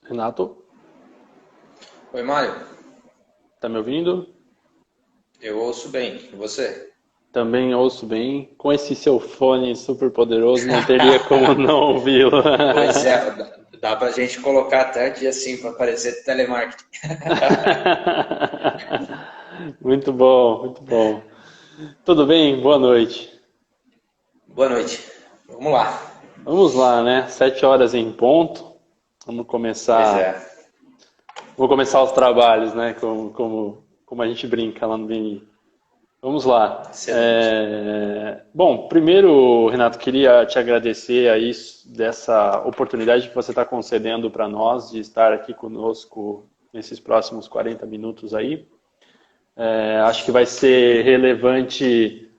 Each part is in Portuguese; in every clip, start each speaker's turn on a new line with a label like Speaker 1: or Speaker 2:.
Speaker 1: Renato,
Speaker 2: Oi, Mário.
Speaker 1: tá me ouvindo?
Speaker 2: Eu ouço bem. E você?
Speaker 1: Também ouço bem. Com esse seu fone super poderoso, não teria como não ouvi-lo.
Speaker 2: Pois é, dá pra gente colocar até aqui assim para parecer telemarketing.
Speaker 1: Muito bom, muito bom. Tudo bem? Boa noite.
Speaker 2: Boa noite. Vamos lá.
Speaker 1: Vamos lá, né? 7 horas em ponto. Vamos
Speaker 2: Pois
Speaker 1: começar.
Speaker 2: é.
Speaker 1: Vou começar os trabalhos, né? Como a gente brinca lá no BNI. Vamos lá.
Speaker 2: Excelente.
Speaker 1: Bom, primeiro, Renato, queria te agradecer aí dessa oportunidade que você está concedendo para nós de estar aqui conosco nesses próximos 40 minutos aí. Acho que vai ser relevante,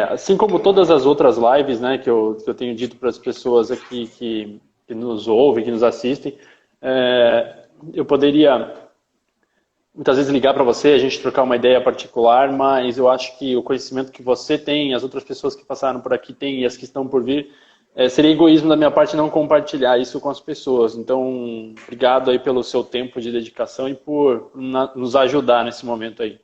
Speaker 1: assim como todas as outras lives, né, que eu tenho dito para as pessoas aqui que nos ouvem, que nos assistem. Eu poderia muitas vezes ligar para você, a gente trocar uma ideia particular, mas eu acho que o conhecimento que você tem, as outras pessoas que passaram por aqui têm e as que estão por vir, seria egoísmo da minha parte não compartilhar isso com as pessoas. Então, obrigado aí pelo seu tempo de dedicação e por nos ajudar nesse momento aí.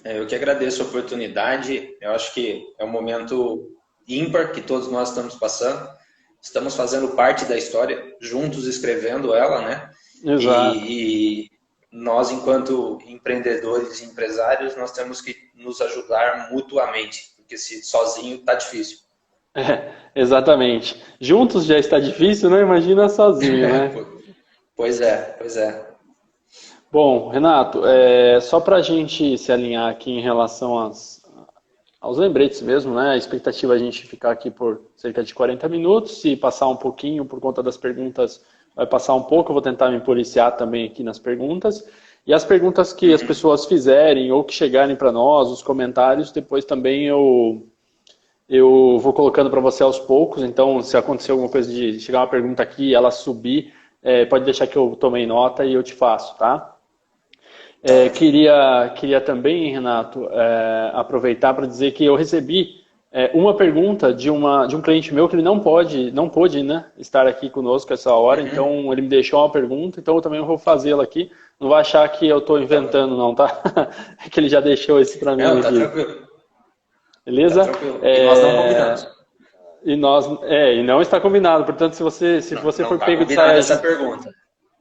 Speaker 2: Eu que agradeço a oportunidade. Eu acho que é um momento ímpar que todos nós estamos passando. Estamos fazendo parte da história, juntos escrevendo ela, né?
Speaker 1: Exato.
Speaker 2: E nós, enquanto empreendedores e empresários, nós temos que nos ajudar mutuamente, porque se sozinho tá difícil.
Speaker 1: Exatamente. Juntos já está difícil, né? Imagina sozinho, né?
Speaker 2: Pois é, pois é.
Speaker 1: Bom, Renato, só para a gente se alinhar aqui em relação aos lembretes mesmo, né? A expectativa é a gente ficar aqui por cerca de 40 minutos, se passar um pouquinho por conta das perguntas, vai passar um pouco, eu vou tentar me policiar também aqui nas perguntas. E as perguntas que as
Speaker 2: Uhum.
Speaker 1: pessoas fizerem ou que chegarem para nós, os comentários, depois também eu vou colocando para você aos poucos, então se acontecer alguma coisa de chegar uma pergunta aqui e ela subir, pode deixar que eu tomei nota e eu te faço, tá?
Speaker 2: Tá ótimo.
Speaker 1: Queria também, Renato, aproveitar para dizer que eu recebi uma pergunta de um cliente meu que ele não pôde, né, estar aqui conosco essa hora,
Speaker 2: Uhum.
Speaker 1: então ele me deixou uma pergunta, então eu também vou fazê-la aqui. Não vai achar que eu estou
Speaker 2: Tá bom.
Speaker 1: inventando, não, tá? É que ele já deixou isso para mim
Speaker 2: Não, tá
Speaker 1: aqui.
Speaker 2: tranquilo. Tá
Speaker 1: Beleza?
Speaker 2: tranquilo. E nós não combinamos.
Speaker 1: E não está combinado. Portanto, se
Speaker 2: Não,
Speaker 1: você
Speaker 2: não
Speaker 1: for
Speaker 2: tá
Speaker 1: pego de
Speaker 2: combinada
Speaker 1: saia,
Speaker 2: essa pergunta.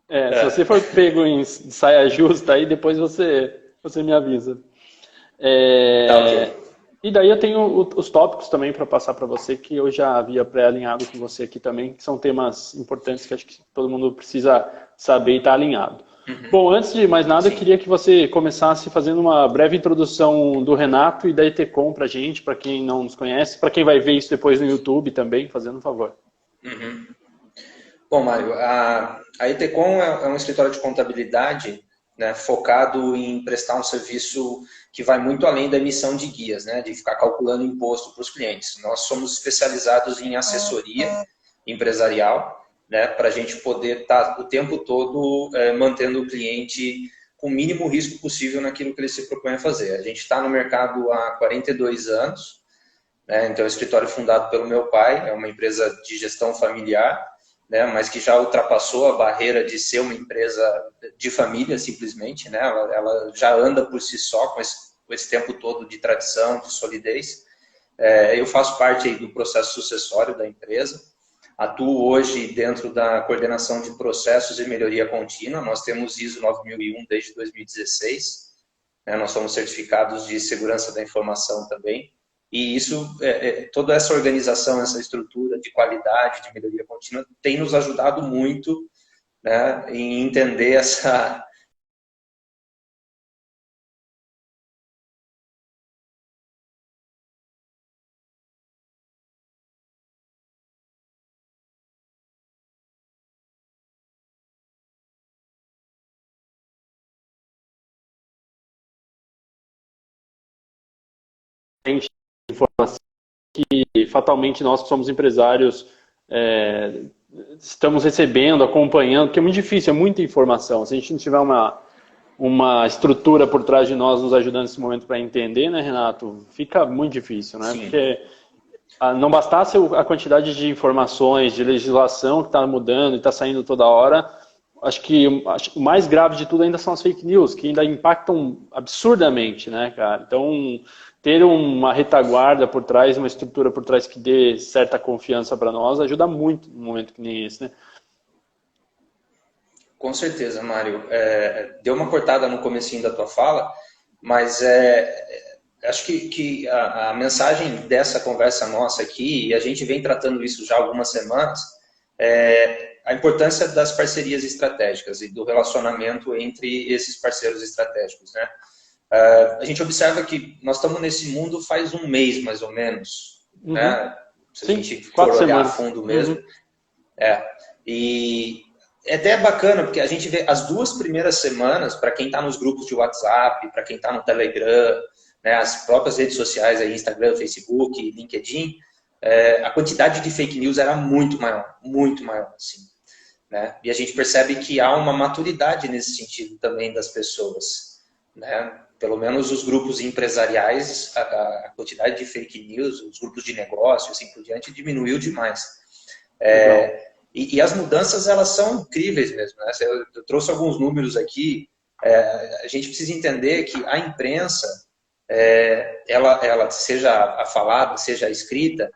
Speaker 1: se você
Speaker 2: É.
Speaker 1: for pego de saia justa, aí depois você me avisa.
Speaker 2: Tá ok.
Speaker 1: É, e daí eu tenho os tópicos também para passar para você que eu já havia pré-alinhado com você aqui também, que são temas importantes que acho que todo mundo precisa saber e estar alinhado.
Speaker 2: Uhum.
Speaker 1: Bom, antes de mais nada, eu
Speaker 2: Sim.
Speaker 1: queria que você começasse fazendo uma breve introdução do Renato e da ETCom para a gente, para quem não nos conhece, para quem vai ver isso depois no YouTube também, fazendo um favor.
Speaker 2: Uhum. Bom, Mário, a Etecom é um escritório de contabilidade, né, focado em prestar um serviço que vai muito além da emissão de guias, né, de ficar calculando imposto para os clientes. Nós somos especializados em assessoria empresarial, né, para a gente poder estar o tempo todo mantendo o cliente com o mínimo risco possível naquilo que ele se propõe a fazer. A gente está no mercado há 42 anos, né, então é um escritório fundado pelo meu pai, é uma empresa de gestão familiar, né, mas que já ultrapassou a barreira de ser uma empresa de família, simplesmente, né, ela já anda por si só com esse tempo todo de tradição, de solidez. Eu faço parte aí do processo sucessório da empresa, atuo hoje dentro da coordenação de processos e melhoria contínua, nós temos ISO 9001 desde 2016, né, nós somos certificados de segurança da informação também, e isso, toda essa organização, essa estrutura de qualidade, de melhoria contínua, tem nos ajudado muito, né, em entender essa.
Speaker 1: Tem informação que fatalmente nós que somos empresários é, estamos recebendo, acompanhando, porque é muito difícil, é muita informação. Se a gente não tiver uma estrutura por trás de nós nos ajudando nesse momento para entender, né, Renato, fica muito difícil, né?
Speaker 2: Sim,
Speaker 1: Porque não bastasse a quantidade de informações, de legislação que está mudando e está saindo toda hora, acho que o mais grave de tudo ainda são as fake news, que ainda impactam absurdamente, né, cara? Então, ter uma retaguarda por trás, uma estrutura por trás que dê certa confiança para nós, ajuda muito num momento que nem esse, né?
Speaker 2: Com certeza, Mário. Deu uma cortada no comecinho da tua fala, mas acho que a mensagem dessa conversa nossa aqui, e a gente vem tratando isso já há algumas semanas, a importância das parcerias estratégicas e do relacionamento entre esses parceiros estratégicos, né? A gente observa que nós estamos nesse mundo faz um mês, mais ou menos, né? Se a gente for olhar a fundo mesmo. E é até bacana, porque a gente vê as 2 primeiras semanas, para quem está nos grupos de WhatsApp, para quem está no Telegram, né, as próprias redes sociais, aí, Instagram, Facebook, LinkedIn, a quantidade de fake news era muito maior, assim, né? E a gente percebe que há uma maturidade nesse sentido também das pessoas, né? Pelo menos os grupos empresariais, a quantidade de fake news, os grupos de negócio, assim por diante, diminuiu demais. E as mudanças, elas são incríveis mesmo, né? Eu trouxe alguns números aqui. A gente precisa entender que a imprensa, ela seja a falada, seja a escrita,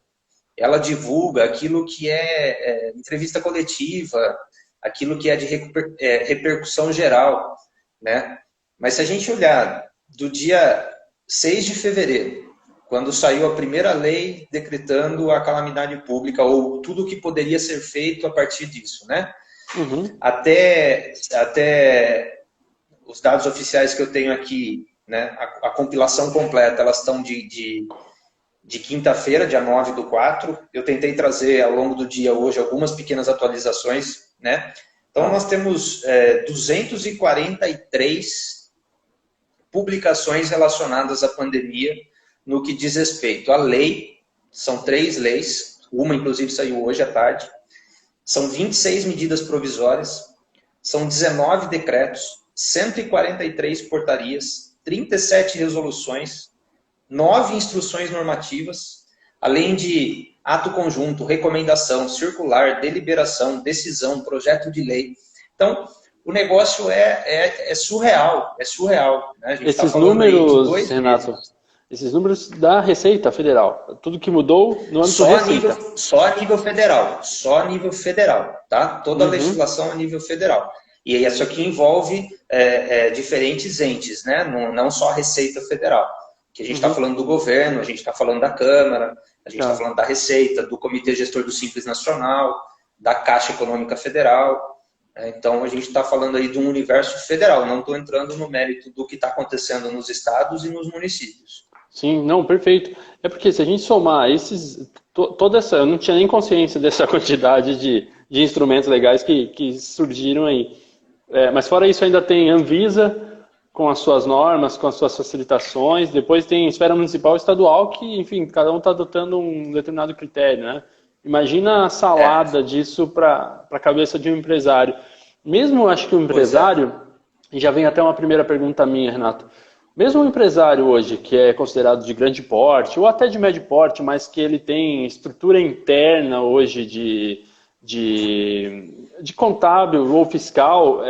Speaker 2: ela divulga aquilo que é entrevista coletiva, aquilo que é de repercussão geral, né? Mas se a gente olhar do dia 6 de fevereiro, quando saiu a primeira lei decretando a calamidade pública, ou tudo que poderia ser feito a partir disso, né? Até os dados oficiais que eu tenho aqui, né? A compilação completa, elas estão de quinta-feira, dia 9/4. Eu tentei trazer ao longo do dia hoje algumas pequenas atualizações, né? Então nós temos 243 publicações relacionadas à pandemia no que diz respeito à lei. São 3 leis, uma inclusive saiu hoje à tarde, são 26 medidas provisórias, são 19 decretos, 143 portarias, 37 resoluções, 9 instruções normativas, além de ato conjunto, recomendação, circular, deliberação, decisão, projeto de lei. Então, o negócio é surreal, né? A gente
Speaker 1: esses números, Renato, esses números da Receita Federal, tudo que mudou no âmbito da Receita.
Speaker 2: Só a nível federal, tá? Toda a legislação a nível federal. E isso aqui envolve diferentes entes, né? Não só a Receita Federal. Que a gente está falando do governo, a gente está falando da Câmara, a gente está falando da Receita, do Comitê Gestor do Simples Nacional, da Caixa Econômica Federal. Então, a gente está falando aí de um universo federal, não estou entrando no mérito do que está acontecendo nos estados e nos municípios.
Speaker 1: Sim, não, perfeito. É porque se a gente somar toda essa, eu não tinha nem consciência dessa quantidade de instrumentos legais que surgiram aí. Mas fora isso, ainda tem Anvisa com as suas normas, com as suas facilitações, depois tem esfera municipal e estadual que, enfim, cada um está adotando um determinado critério, né? Imagina a salada disso para a cabeça de um empresário. Mesmo, acho que o empresário, e já vem até uma primeira pergunta minha, Renato, mesmo um empresário hoje que é considerado de grande porte, ou até de médio porte, mas que ele tem estrutura interna hoje de contábil ou fiscal,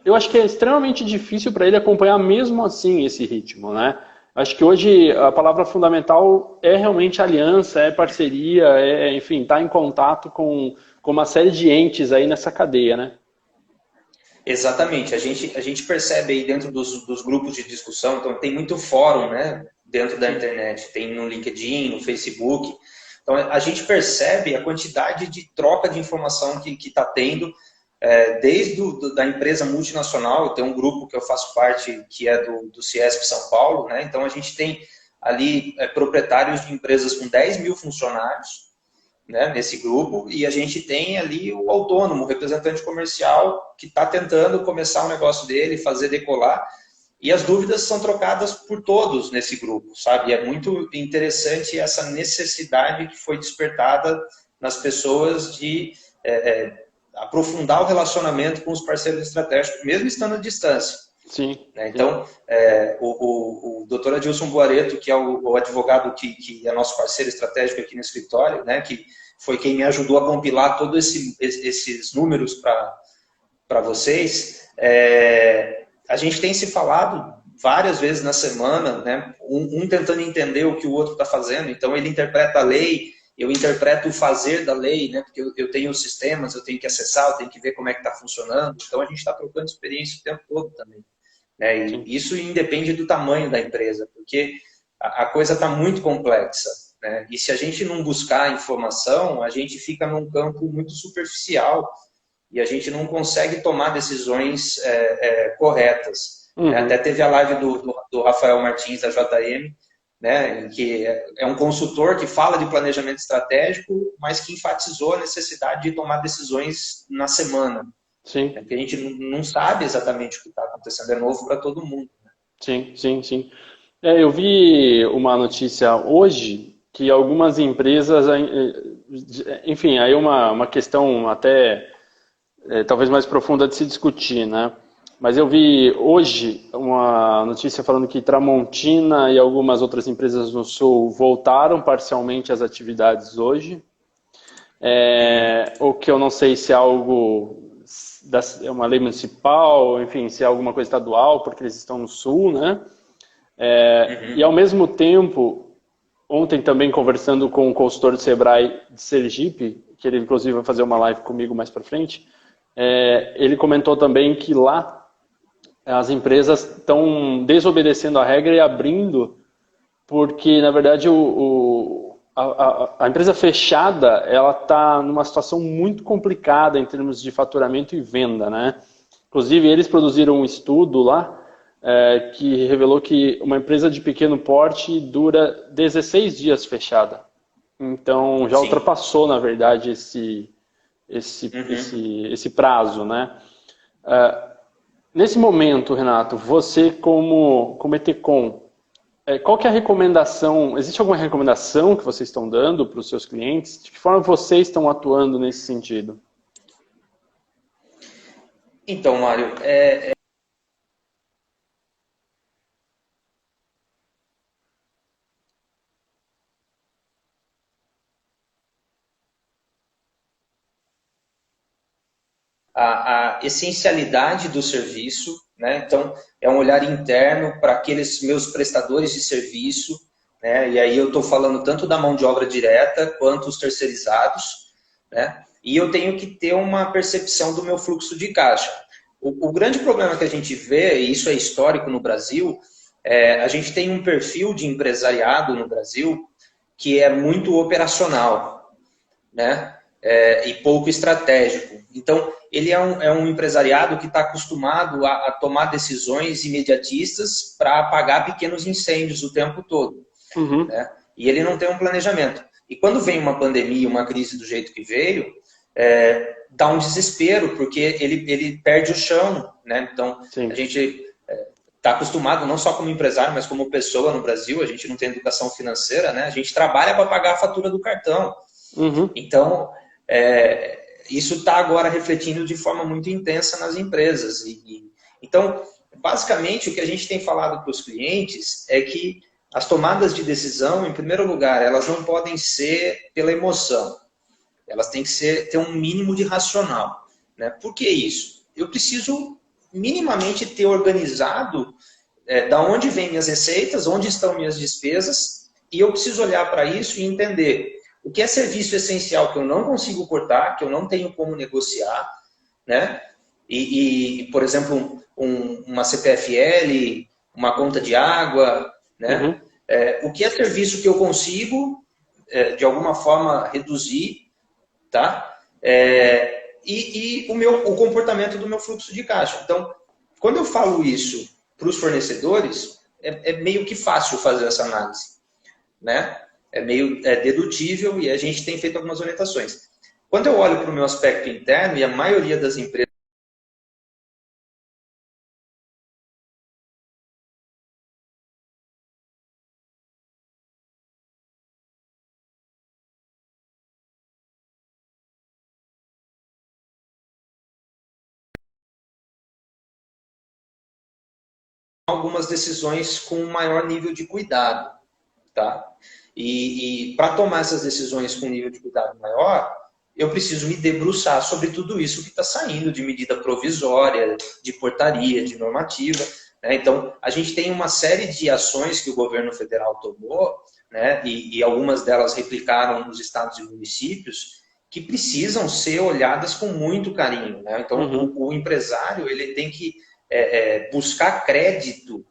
Speaker 1: eu acho que é extremamente difícil para ele acompanhar mesmo assim esse ritmo, né? Acho que hoje a palavra fundamental é realmente aliança, é parceria, enfim, estar em contato com uma série de entes aí nessa cadeia, né?
Speaker 2: Exatamente. A gente percebe aí dentro dos grupos de discussão, então tem muito fórum, né, dentro da internet, tem no LinkedIn, no Facebook. Então a gente percebe a quantidade de troca de informação que está tendo, desde da empresa multinacional. Tem um grupo que eu faço parte que é do Ciesp São Paulo, né? Então a gente tem ali proprietários de empresas com 10 mil funcionários, né, nesse grupo, e a gente tem ali o autônomo, o representante comercial que está tentando começar o negócio dele, fazer decolar, e as dúvidas são trocadas por todos nesse grupo, sabe? E é muito interessante essa necessidade que foi despertada nas pessoas de aprofundar o relacionamento com os parceiros estratégicos, mesmo estando à distância.
Speaker 1: Sim,
Speaker 2: né?
Speaker 1: sim.
Speaker 2: Então, o doutor Adilson Boareto, que é o advogado que é nosso parceiro estratégico aqui no escritório, né, que foi quem me ajudou a compilar todos esses números para vocês, a gente tem se falado várias vezes na semana, né, um tentando entender o que o outro está fazendo. Então, ele interpreta a lei, eu interpreto o fazer da lei, né, porque eu tenho os sistemas, eu tenho que acessar, eu tenho que ver como é que está funcionando. Então, a gente está trocando experiência o tempo todo também. Né?
Speaker 1: Sim.
Speaker 2: E isso independe do tamanho da empresa, porque a coisa está muito complexa. Né? E se a gente não buscar informação, a gente fica num campo muito superficial e a gente não consegue tomar decisões corretas. Né? Até
Speaker 1: Uhum.
Speaker 2: teve a live do Rafael Martins, da JM, né? Que é um consultor que fala de planejamento estratégico, mas que enfatizou a necessidade de tomar decisões na semana.
Speaker 1: Sim,
Speaker 2: Porque a gente não sabe exatamente o que está acontecendo, é novo para todo mundo.
Speaker 1: sim, sim, sim. Eu vi uma notícia hoje que algumas empresas, enfim, aí uma questão até talvez mais profunda de se discutir, né? Mas eu vi hoje uma notícia falando que Tramontina e algumas outras empresas no Sul voltaram parcialmente às atividades hoje.
Speaker 2: Uhum.
Speaker 1: O que eu não sei se é algo é uma lei municipal, enfim, se é alguma coisa estadual, porque eles estão no Sul, né? E ao
Speaker 2: Uhum.
Speaker 1: mesmo tempo, ontem também conversando com o consultor do Sebrae de Sergipe, que ele inclusive vai fazer uma live comigo mais para frente, ele comentou também que lá as empresas estão desobedecendo a regra e abrindo, porque na verdade a empresa fechada ela está numa situação muito complicada em termos de faturamento e venda, né? Inclusive eles produziram um estudo lá que revelou que uma empresa de pequeno porte dura 16 dias fechada. Então já
Speaker 2: Sim.
Speaker 1: ultrapassou na verdade
Speaker 2: Uhum.
Speaker 1: esse prazo, né? Nesse momento, Renato, você como Etecom, qual que é a recomendação? Existe alguma recomendação que vocês estão dando para os seus clientes? De que forma vocês estão atuando nesse sentido?
Speaker 2: Então, Mário, a essencialidade do serviço, né? Então, é um olhar interno para aqueles meus prestadores de serviço, né? E aí eu estou falando tanto da mão de obra direta quanto os terceirizados, né? E eu tenho que ter uma percepção do meu fluxo de caixa. O grande problema que a gente vê, e isso é histórico no Brasil, a gente tem um perfil de empresariado no Brasil que é muito operacional, né? E pouco estratégico. Então, ele é um empresariado que está acostumado a tomar decisões imediatistas para apagar pequenos incêndios o tempo todo.
Speaker 1: Uhum.
Speaker 2: Né? E ele não tem um planejamento. E quando vem uma pandemia, uma crise do jeito que veio, dá um desespero, porque ele perde o chão. Né? Então, a
Speaker 1: Sim.
Speaker 2: gente está acostumado, não só como empresário, mas como pessoa no Brasil, a gente não tem educação financeira, né? A gente trabalha para pagar a fatura do cartão.
Speaker 1: Uhum.
Speaker 2: Então, isso está agora refletindo de forma muito intensa nas empresas. Então, basicamente, o que a gente tem falado para os clientes é que as tomadas de decisão, em primeiro lugar, elas não podem ser pela emoção. Elas têm que ter um mínimo de racional. Né? Por que isso? Eu preciso minimamente ter organizado da onde vêm minhas receitas, onde estão minhas despesas, e eu preciso olhar para isso e entender o que é serviço essencial que eu não consigo cortar, que eu não tenho como negociar, né? Por exemplo, uma CPFL, uma conta de água, né?
Speaker 1: Uhum.
Speaker 2: O que é serviço que eu consigo, de alguma forma, reduzir, tá? O comportamento do meu fluxo de caixa. Então, quando eu falo isso para os fornecedores, é meio que fácil fazer essa análise, né? É meio dedutível e a gente tem feito algumas orientações. Quando eu olho para o meu aspecto interno, e a maioria das empresas algumas decisões com um maior nível de cuidado, tá? E para tomar essas decisões com um nível de cuidado maior, eu preciso me debruçar sobre tudo isso que está saindo de medida provisória, de portaria, de normativa, né? Então, a gente tem uma série de ações que o governo federal tomou, né? E algumas delas replicaram nos estados e municípios, que precisam ser olhadas com muito carinho, né? Então, o empresário ele tem que buscar crédito,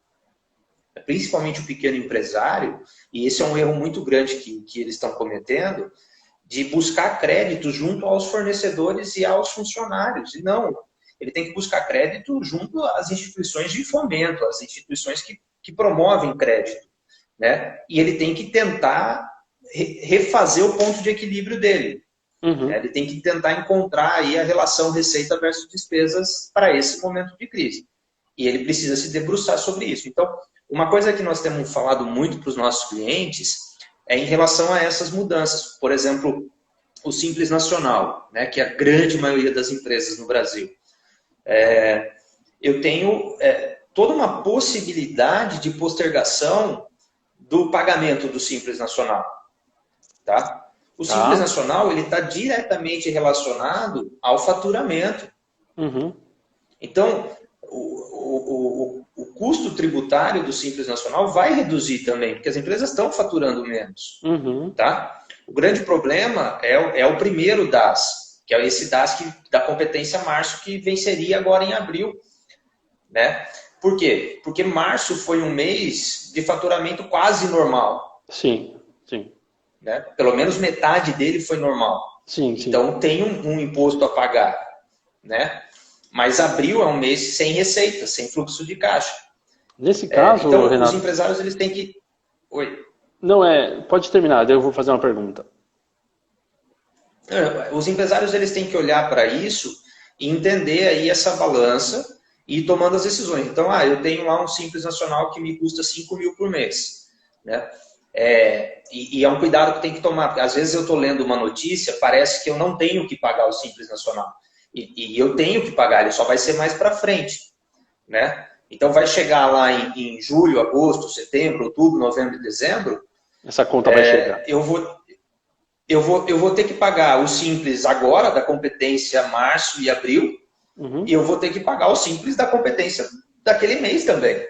Speaker 2: principalmente o pequeno empresário, e esse é um erro muito grande que eles estão cometendo, de buscar crédito junto aos fornecedores e aos funcionários. E não, ele tem que buscar crédito junto às instituições de fomento, às instituições que promovem crédito, né? E ele tem que tentar refazer o ponto de equilíbrio dele. Ele tem que tentar encontrar aí a relação receita versus despesas para esse momento de crise. E ele precisa se debruçar sobre isso. Então, uma coisa que nós temos falado muito para os nossos clientes é em relação a essas mudanças. Por exemplo, o Simples Nacional, né, que é a grande maioria das empresas no Brasil. Eu tenho toda uma possibilidade de postergação do pagamento do Simples Nacional. Tá? O Simples Nacional ele está diretamente relacionado ao faturamento. Então, o custo tributário do Simples Nacional vai reduzir também, porque as empresas estão faturando menos. Tá? O grande problema é o primeiro DAS, que é esse DAS da competência março, que venceria agora em abril. Né? Por quê? Porque março foi um mês de faturamento quase normal.
Speaker 1: Sim, sim.
Speaker 2: Né? Pelo menos metade dele foi normal.
Speaker 1: Sim, sim.
Speaker 2: Então tem um imposto a pagar. Né? Mas abril é um mês sem receita, sem fluxo de caixa.
Speaker 1: Nesse caso,
Speaker 2: então,
Speaker 1: Renato...
Speaker 2: os empresários eles têm que... Oi?
Speaker 1: Não, pode terminar, daí eu vou fazer uma pergunta.
Speaker 2: Os empresários eles têm que olhar para isso e entender aí essa balança e ir tomando as decisões. Então, eu tenho lá um Simples Nacional que me custa 5 mil por mês. Né? E é um cuidado que tem que tomar, porque às vezes eu estou lendo uma notícia, parece que eu não tenho que pagar o Simples Nacional. E eu tenho que pagar, ele só vai ser mais para frente. Né? Então vai chegar lá em julho, agosto, setembro, outubro, novembro e dezembro.
Speaker 1: Essa conta vai chegar.
Speaker 2: Eu vou ter que pagar o Simples agora, da competência março e abril, e eu vou ter que pagar o Simples da competência daquele mês também.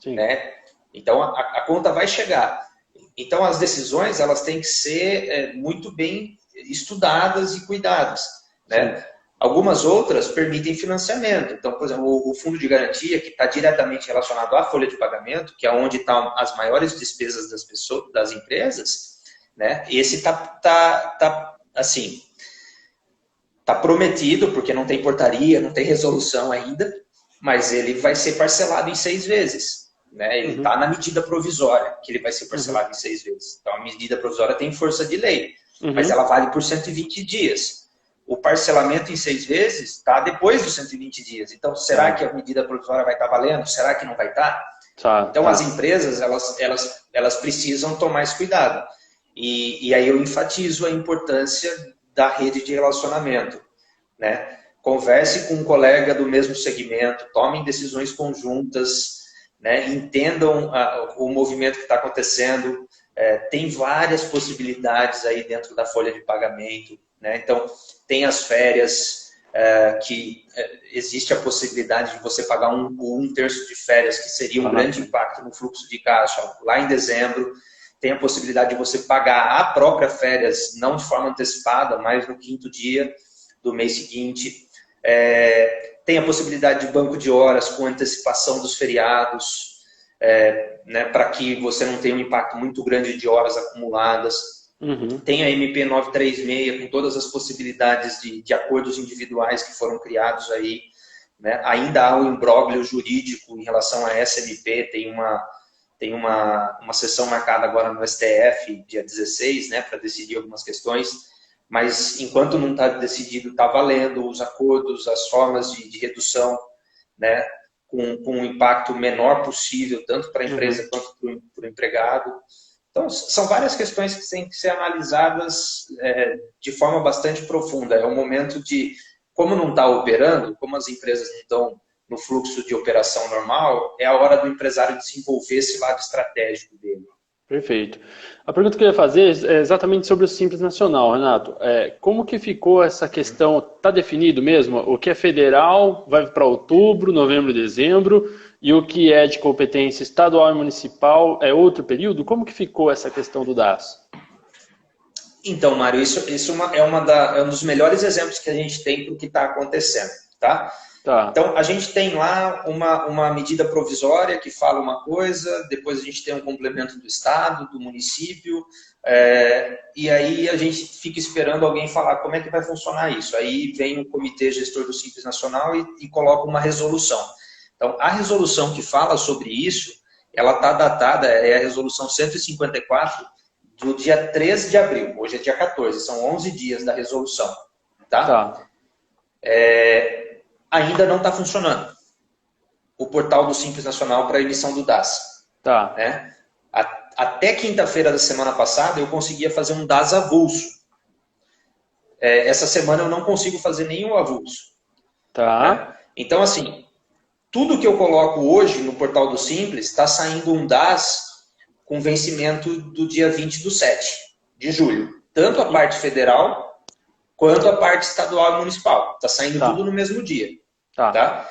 Speaker 2: Né? Então a conta vai chegar. Então as decisões elas têm que ser muito bem estudadas e cuidadas. Né? Algumas outras permitem financiamento. Então, por exemplo, o fundo de garantia, que está diretamente relacionado à folha de pagamento, que é onde estão as maiores despesas das pessoas, das empresas, né? Esse está prometido, porque não tem portaria, não tem resolução ainda, mas ele vai ser parcelado em 6 vezes. Né? Ele está na medida provisória, que ele vai ser parcelado em 6 vezes. Então, a medida provisória tem força de lei, mas ela vale por 120 dias. O parcelamento em 6 vezes está depois dos 120 dias. Então, será que a medida provisória vai estar valendo? Será que não vai estar? Então, as empresas, elas precisam tomar esse cuidado. E aí eu enfatizo a importância da rede de relacionamento. Né? Converse com um colega do mesmo segmento, tomem decisões conjuntas, né? Entendam o movimento que está acontecendo. Tem várias possibilidades aí dentro da folha de pagamento. Né? Então, tem as férias, que existe a possibilidade de você pagar um terço de férias, que seria um grande impacto no fluxo de caixa lá em dezembro. Tem a possibilidade de você pagar a própria férias, não de forma antecipada, mas no 5º dia do mês seguinte. Tem a possibilidade de banco de horas com antecipação dos feriados, né, para que você não tenha um impacto muito grande de horas acumuladas. Tem a MP 936 com todas as possibilidades de acordos individuais que foram criados aí. Né? Ainda há um imbróglio jurídico em relação à SMP, tem uma sessão marcada agora no STF, dia 16, né, para decidir algumas questões, mas enquanto não está decidido, está valendo os acordos, as formas de redução, né, com um impacto menor possível, tanto para a empresa quanto para o empregado. Então, são várias questões que têm que ser analisadas de forma bastante profunda. É um momento de, como não está operando, como as empresas não estão no fluxo de operação normal, é a hora do empresário desenvolver esse lado estratégico dele.
Speaker 1: Perfeito. A pergunta que eu ia fazer é exatamente sobre o Simples Nacional, Renato. Como que ficou essa questão? Está definido mesmo? O que é federal vai para outubro, novembro e dezembro, e o que é de competência estadual e municipal é outro período? Como que ficou essa questão do DAS?
Speaker 2: Então, Mário, isso é um dos melhores exemplos que a gente tem para o que está acontecendo, tá?
Speaker 1: Tá.
Speaker 2: Então, a gente tem lá uma medida provisória que fala uma coisa, depois a gente tem um complemento do Estado, do município, e aí a gente fica esperando alguém falar como é que vai funcionar isso. Aí vem o Comitê Gestor do Simples Nacional e coloca uma resolução. Então, a resolução que fala sobre isso, ela está datada, é a resolução 154 do dia 13 de abril. Hoje é dia 14, são 11 dias da resolução. Tá? Ainda não está funcionando o portal do Simples Nacional para emissão do DAS.
Speaker 1: Tá.
Speaker 2: Né? Até quinta-feira da semana passada eu conseguia fazer um DAS avulso. Essa semana eu não consigo fazer nenhum avulso.
Speaker 1: Tá.
Speaker 2: Né? Então, assim, tudo que eu coloco hoje no portal do Simples está saindo um DAS com vencimento do dia 20/7 de julho. Tanto a parte federal quanto a parte estadual e municipal. Está saindo tudo no mesmo dia. Tá?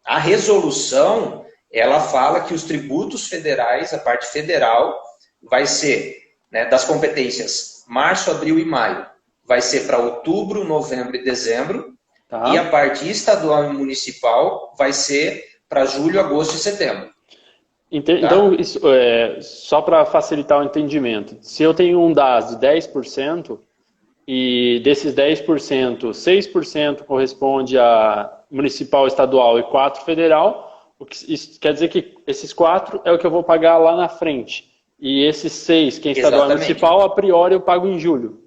Speaker 2: A resolução, ela fala que os tributos federais, a parte federal, vai ser, né, das competências março, abril e maio, vai ser para outubro, novembro e dezembro, e a parte estadual e municipal vai ser para julho, agosto e setembro.
Speaker 1: Então, isso, só para facilitar o entendimento, se eu tenho um DAS de 10%, e desses 10%, 6% corresponde a municipal, estadual e 4% federal, isso quer dizer que esses 4% é o que eu vou pagar lá na frente. E esses 6%, que é estadual e municipal, a priori eu pago em julho.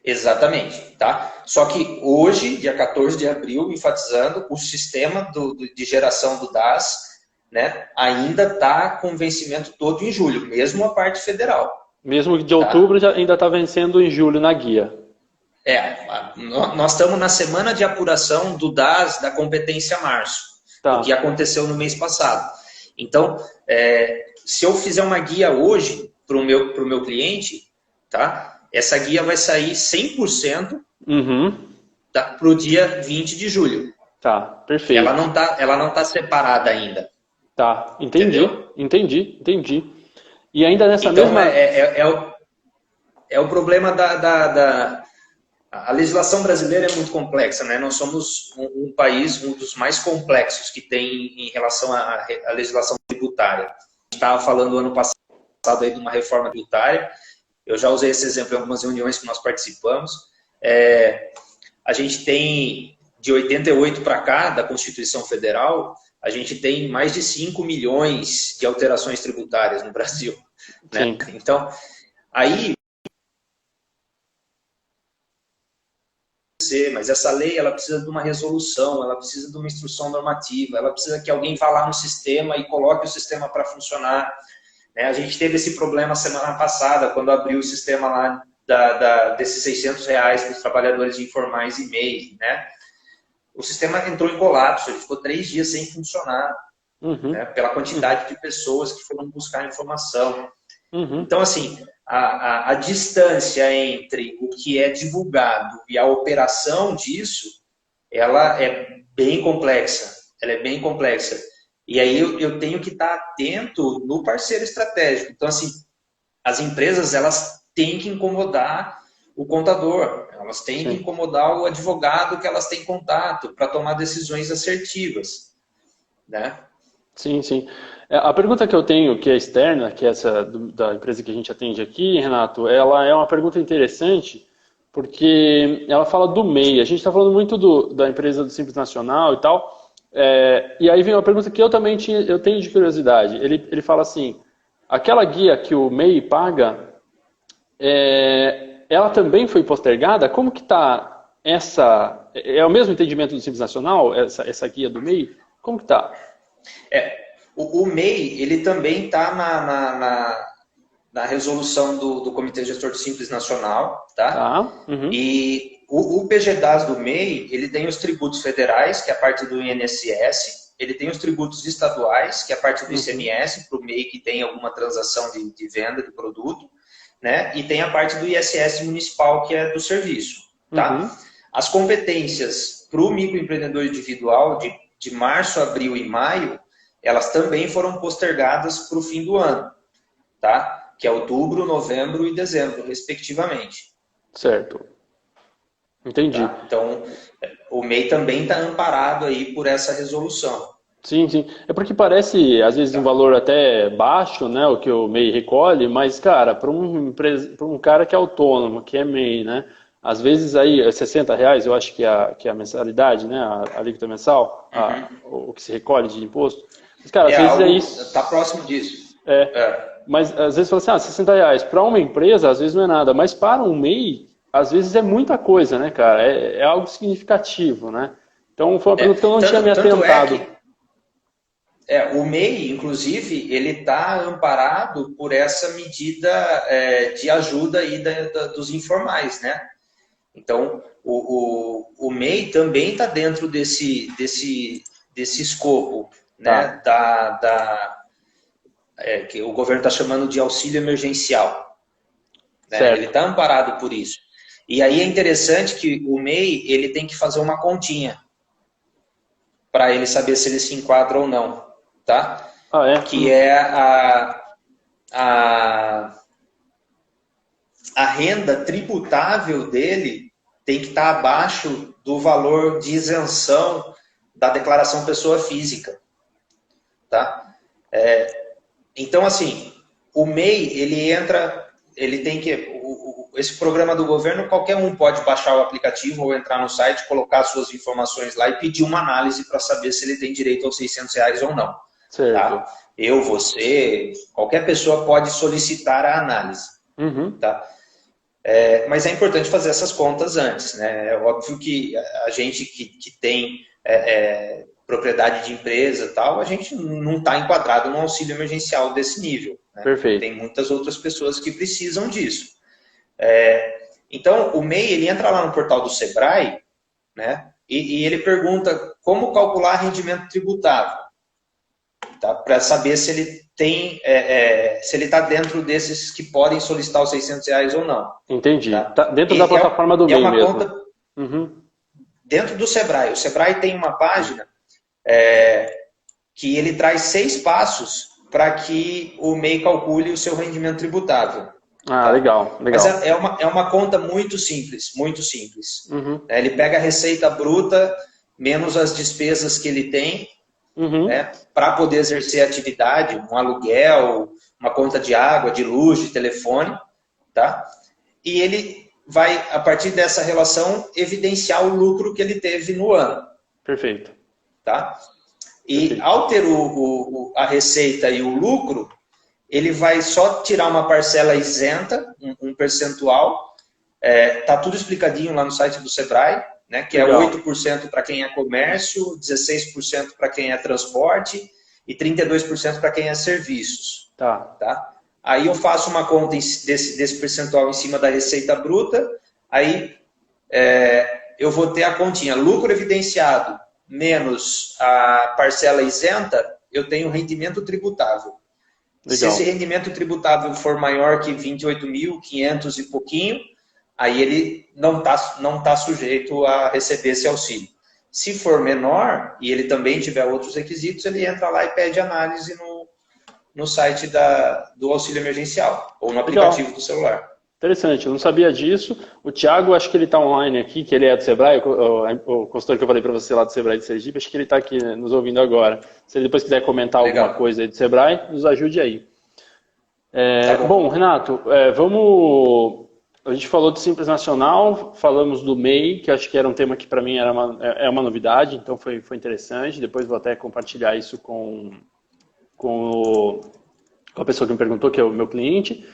Speaker 2: Exatamente. Tá? Só que hoje, dia 14 de abril, enfatizando, o sistema de geração do DAS, né, ainda está com vencimento todo em julho, mesmo a parte federal.
Speaker 1: Mesmo de outubro já ainda está vencendo em julho na guia.
Speaker 2: Nós estamos na semana de apuração do DAS da competência março, o que aconteceu no mês passado. Então, se eu fizer uma guia hoje para o meu cliente, tá? Essa guia vai sair 100% para o dia 20 de julho.
Speaker 1: Tá, perfeito.
Speaker 2: Ela não tá separada ainda.
Speaker 1: Tá, entendi. E ainda nessa
Speaker 2: então,
Speaker 1: mesma...
Speaker 2: É o problema a legislação brasileira é muito complexa, né? Nós somos um país, um dos mais complexos que tem em relação à legislação tributária. A gente estava falando ano passado aí de uma reforma tributária, eu já usei esse exemplo em algumas reuniões que nós participamos. A gente tem, de 88 para cá, da Constituição Federal, a gente tem mais de 5 milhões de alterações tributárias no Brasil. Né? Então, aí... Mas essa lei ela precisa de uma resolução, ela precisa de uma instrução normativa, ela precisa que alguém vá lá no sistema e coloque o sistema para funcionar. Né? A gente teve esse problema semana passada, quando abriu o sistema lá desses R$600 para os trabalhadores informais e MEI. Né? O sistema entrou em colapso, ele ficou 3 dias sem funcionar, né? Pela quantidade de pessoas que foram buscar informação. Então, assim, a distância entre o que é divulgado e a operação disso, ela é bem complexa. Ela é bem complexa. E aí eu tenho que estar atento no parceiro estratégico. Então, assim, as empresas, elas têm que incomodar o contador, elas têm que incomodar o advogado que elas têm contato para tomar decisões assertivas, né?
Speaker 1: Sim. A pergunta que eu tenho, que é externa, que é essa da empresa que a gente atende aqui, Renato, ela é uma pergunta interessante, porque ela fala do MEI. A gente está falando muito da empresa do Simples Nacional e tal, e aí vem uma pergunta que eu também tenho de curiosidade. Ele fala assim, aquela guia que o MEI paga, ela também foi postergada? Como que está essa... É o mesmo entendimento do Simples Nacional, essa guia do MEI? Como que está?
Speaker 2: O MEI, ele também está na resolução do Comitê Gestor do Simples Nacional, tá? E o PGDAS do MEI, ele tem os tributos federais, que é a parte do INSS, ele tem os tributos estaduais, que é a parte do ICMS, para o MEI que tem alguma transação de venda de produto, né? E tem a parte do ISS municipal, que é do serviço. Tá? As competências para o microempreendedor individual de março, abril e maio, elas também foram postergadas para o fim do ano, tá? Que é outubro, novembro e dezembro, respectivamente.
Speaker 1: Certo. Entendi.
Speaker 2: Tá? Então, o MEI também está amparado aí por essa resolução.
Speaker 1: Sim, sim. É porque parece, às vezes, um valor até baixo, né, o que o MEI recolhe, mas, cara, para um cara que é autônomo, que é MEI, né, às vezes aí R$ 60, eu acho que é a mensalidade, né, a alíquota mensal, o que se recolhe de imposto. Mas, cara, às vezes é isso.
Speaker 2: Está próximo disso.
Speaker 1: Mas às vezes fala assim, R$ 60. Para uma empresa, às vezes não é nada, mas para um MEI, às vezes é muita coisa, né, cara? É algo significativo, né? Então foi uma pergunta que eu não tinha me atentado.
Speaker 2: O MEI, inclusive, ele está amparado por essa medida de ajuda aí dos informais, né? Então, o MEI também está dentro desse escopo, né? Que o governo está chamando de auxílio emergencial. Né? Ele está amparado por isso. E aí é interessante que o MEI ele tem que fazer uma continha para ele saber se ele se enquadra ou não. Tá? Que é a renda tributável dele tem que estar abaixo do valor de isenção da declaração pessoa física. Tá? Então, assim, o MEI, ele tem que... Esse programa do governo, qualquer um pode baixar o aplicativo ou entrar no site, colocar suas informações lá e pedir uma análise para saber se ele tem direito aos R$ 600 ou não. Tá? Eu, você, qualquer pessoa pode solicitar a análise. Tá? Mas é importante fazer essas contas antes. Né? É óbvio que a gente que tem propriedade de empresa e tal, a gente não está enquadrado no auxílio emergencial desse nível. Né?
Speaker 1: Perfeito.
Speaker 2: Tem muitas outras pessoas que precisam disso. Então, o MEI, ele entra lá no portal do Sebrae, né? E ele pergunta como calcular rendimento tributável. Tá? Para saber se ele tem, se ele está dentro desses que podem solicitar os R$ 600 ou não.
Speaker 1: Entendi. Tá dentro da plataforma do MEI mesmo. Conta
Speaker 2: dentro do Sebrae. O Sebrae tem uma página que ele traz 6 passos para que o MEI calcule o seu rendimento tributável.
Speaker 1: Tá? Legal.
Speaker 2: Mas é uma conta muito simples, muito simples. Ele pega a receita bruta menos as despesas que ele tem, né, para poder exercer a atividade, um aluguel, uma conta de água, de luz, de telefone, tá? E ele vai, a partir dessa relação, evidenciar o lucro que ele teve no ano.
Speaker 1: Perfeito.
Speaker 2: Tá? E ao ter a receita e o lucro, ele vai só tirar uma parcela isenta, um percentual, tá tudo explicadinho lá no site do Sebrae, né, que legal. É 8% para quem é comércio, 16% para quem é transporte e 32% para quem é serviços. Tá? Aí eu faço uma conta desse percentual em cima da receita bruta, aí eu vou ter a continha lucro evidenciado menos a parcela isenta, eu tenho rendimento tributável. Legal. Se esse rendimento tributável for maior que 28.500 e pouquinho, aí ele não tá sujeito a receber esse auxílio. Se for menor, e ele também tiver outros requisitos, ele entra lá e pede análise no site do auxílio emergencial, ou no aplicativo Legal. Do celular.
Speaker 1: Interessante, eu não sabia disso. O Thiago, acho que ele está online aqui, que ele é do Sebrae, o consultor que eu falei para você lá do Sebrae de Sergipe, acho que ele está aqui nos ouvindo agora. Se ele depois quiser comentar Legal. Alguma coisa aí do Sebrae, nos ajude aí. Tá bom, Renato, a gente falou de Simples Nacional, falamos do MEI, que acho que era um tema que para mim era uma novidade, então foi interessante. Depois vou até compartilhar isso com a pessoa que me perguntou, que é o meu cliente.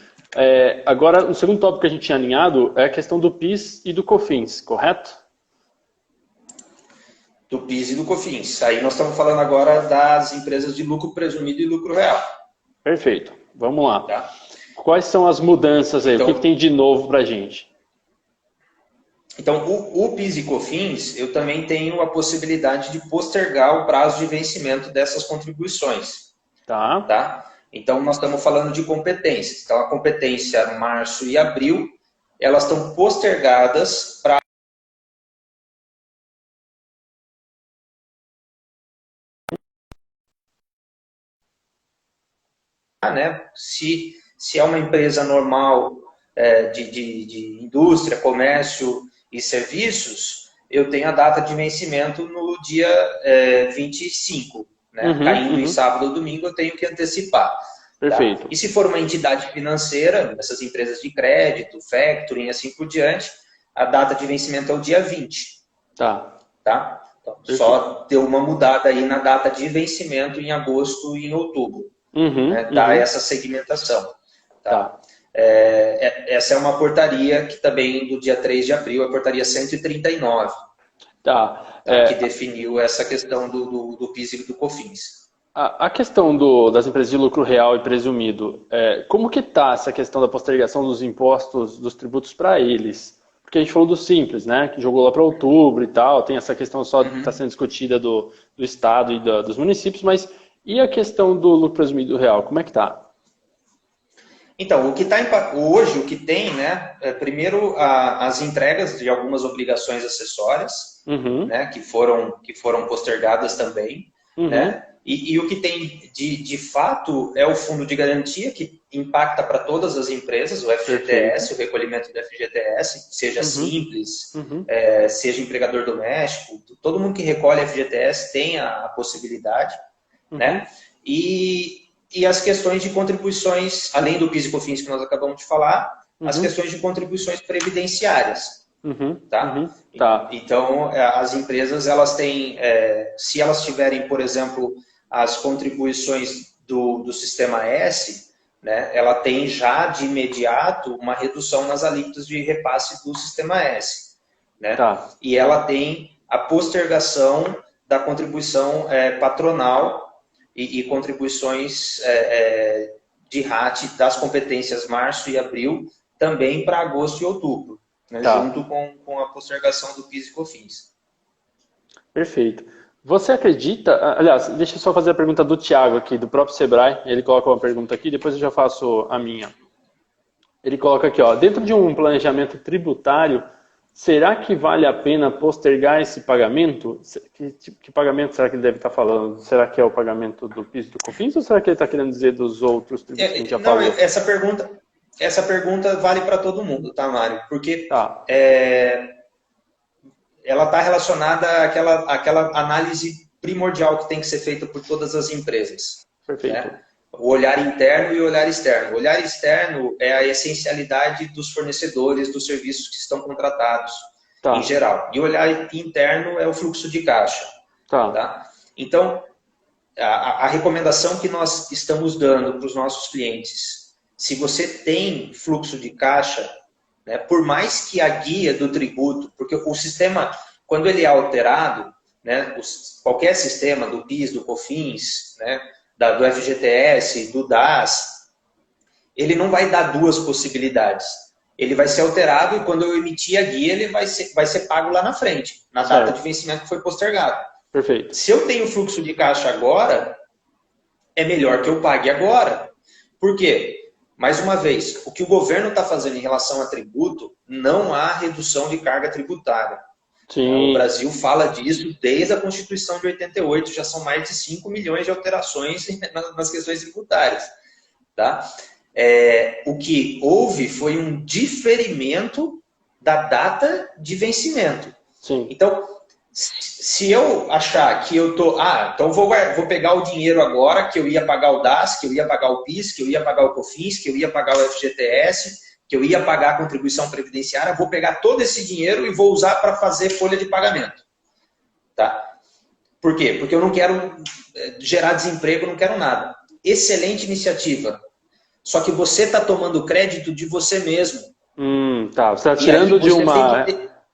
Speaker 1: Agora, o segundo tópico que a gente tinha alinhado é a questão do PIS e do COFINS, correto?
Speaker 2: Do PIS e do COFINS. Aí nós estamos falando agora das empresas de lucro presumido e lucro real.
Speaker 1: Perfeito. Vamos lá. Tá. Quais são as mudanças aí? Então, o que tem de novo para a gente?
Speaker 2: Então, o PIS e COFINS, eu também tenho a possibilidade de postergar o prazo de vencimento dessas contribuições.
Speaker 1: Tá.
Speaker 2: Tá? Então, nós estamos falando de competências. Então, a competência março e abril, elas estão postergadas para... Né? Se é uma empresa normal de indústria, comércio e serviços, eu tenho a data de vencimento no dia 25. Né? Caindo em sábado ou domingo, eu tenho que antecipar.
Speaker 1: Perfeito.
Speaker 2: Tá? E se for uma entidade financeira, essas empresas de crédito, factoring, assim por diante, a data de vencimento é o dia 20.
Speaker 1: Tá.
Speaker 2: Então, só deu uma mudada aí na data de vencimento em agosto e em outubro. Dá essa segmentação. Tá? Essa é uma portaria que também do dia 3 de abril, a portaria 139. Que definiu essa questão do PIS e do COFINS.
Speaker 1: A questão das empresas de lucro real e presumido, como que está essa questão da postergação dos impostos, dos tributos para eles? Porque a gente falou do Simples, né, que jogou lá para outubro e tal, tem essa questão só que está sendo discutida do Estado e dos municípios, mas e a questão do lucro presumido real, como é que está?
Speaker 2: Então, hoje, o que tem, né, primeiro as entregas de algumas obrigações acessórias, né, que foram postergadas também, né? E o que tem de fato é o fundo de garantia, que impacta para todas as empresas, o FGTS, o recolhimento do FGTS, seja simples, seja empregador doméstico, todo mundo que recolhe FGTS tem a possibilidade, né? E as questões de contribuições, além do PIS e COFINS que nós acabamos de falar, as questões de contribuições previdenciárias. Tá? Então, as empresas, elas têm, se elas tiverem, por exemplo, as contribuições do Sistema S, né, ela tem já de imediato uma redução nas alíquotas de repasse do Sistema S. Né? E ela tem a postergação da contribuição patronal e contribuições de RAT das competências março e abril também para agosto e outubro, né, junto com a postergação do PIS e COFINS.
Speaker 1: Perfeito. Você acredita, aliás, deixa eu só fazer a pergunta do Thiago aqui, do próprio Sebrae, ele coloca uma pergunta aqui, depois eu já faço a minha. Ele coloca aqui, dentro de um planejamento tributário, será que vale a pena postergar esse pagamento? Que pagamento será que ele deve estar falando? Será que é o pagamento do PIS e do COFINS ou será que ele está querendo dizer dos outros tributos que a gente já falou?
Speaker 2: Essa pergunta vale para todo mundo, tá, Mário? Porque ela está relacionada àquela análise primordial que tem que ser feita por todas as empresas.
Speaker 1: Perfeito.
Speaker 2: Né? O olhar interno e o olhar externo. O olhar externo é a essencialidade dos fornecedores dos serviços que estão contratados, em geral. E o olhar interno é o fluxo de caixa. Tá? Então, a recomendação que nós estamos dando para os nossos clientes, se você tem fluxo de caixa, né, por mais que a guia do tributo, porque o sistema, quando ele é alterado, né, qualquer sistema do PIS, do COFINS, né, do FGTS, do DAS, ele não vai dar duas possibilidades. Ele vai ser alterado e quando eu emitir a guia, ele vai ser pago lá na frente, na data de vencimento que foi postergado.
Speaker 1: Perfeito.
Speaker 2: Se eu tenho fluxo de caixa agora, é melhor que eu pague agora. Por quê? Mais uma vez, o que o governo está fazendo em relação a tributo, não há redução de carga tributária.
Speaker 1: Sim.
Speaker 2: O Brasil fala disso desde a Constituição de 88, já são mais de 5 milhões de alterações nas questões tributárias. Tá? O que houve foi um diferimento da data de vencimento.
Speaker 1: Sim.
Speaker 2: Então, se eu achar que eu tô... então vou pegar o dinheiro agora, que eu ia pagar o DAS, que eu ia pagar o PIS, que eu ia pagar o COFINS, que eu ia pagar o FGTS, que eu ia pagar a contribuição previdenciária, vou pegar todo esse dinheiro e vou usar para fazer folha de pagamento. Tá? Por quê? Porque eu não quero gerar desemprego, não quero nada. Excelente iniciativa. Só que você está tomando crédito de você mesmo.
Speaker 1: Você está tirando de uma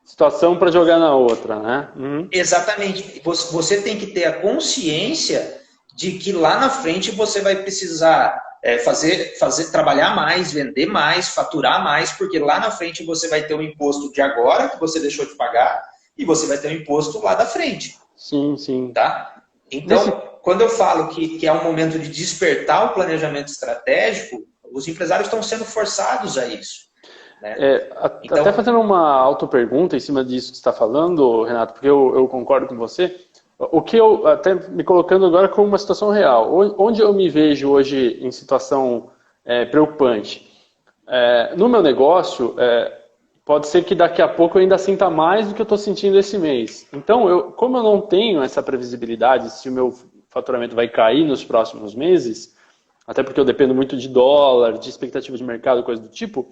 Speaker 1: situação para jogar na outra, né?
Speaker 2: Exatamente. Você tem que ter a consciência de que lá na frente você vai precisar trabalhar mais, vender mais, faturar mais, porque lá na frente você vai ter o imposto de agora, que você deixou de pagar, e você vai ter o imposto lá da frente.
Speaker 1: Sim, sim.
Speaker 2: Tá? Então, quando eu falo que é um momento de despertar o planejamento estratégico, os empresários estão sendo forçados a isso. Né?
Speaker 1: Então, até fazendo uma auto-pergunta em cima disso que você está falando, Renato, porque eu concordo com você, o que eu, até me colocando agora como uma situação real, onde eu me vejo hoje em situação preocupante? No meu negócio, pode ser que daqui a pouco eu ainda sinta mais do que eu estou sentindo esse mês. Então, como eu não tenho essa previsibilidade se o meu faturamento vai cair nos próximos meses, até porque eu dependo muito de dólar, de expectativa de mercado, coisa do tipo,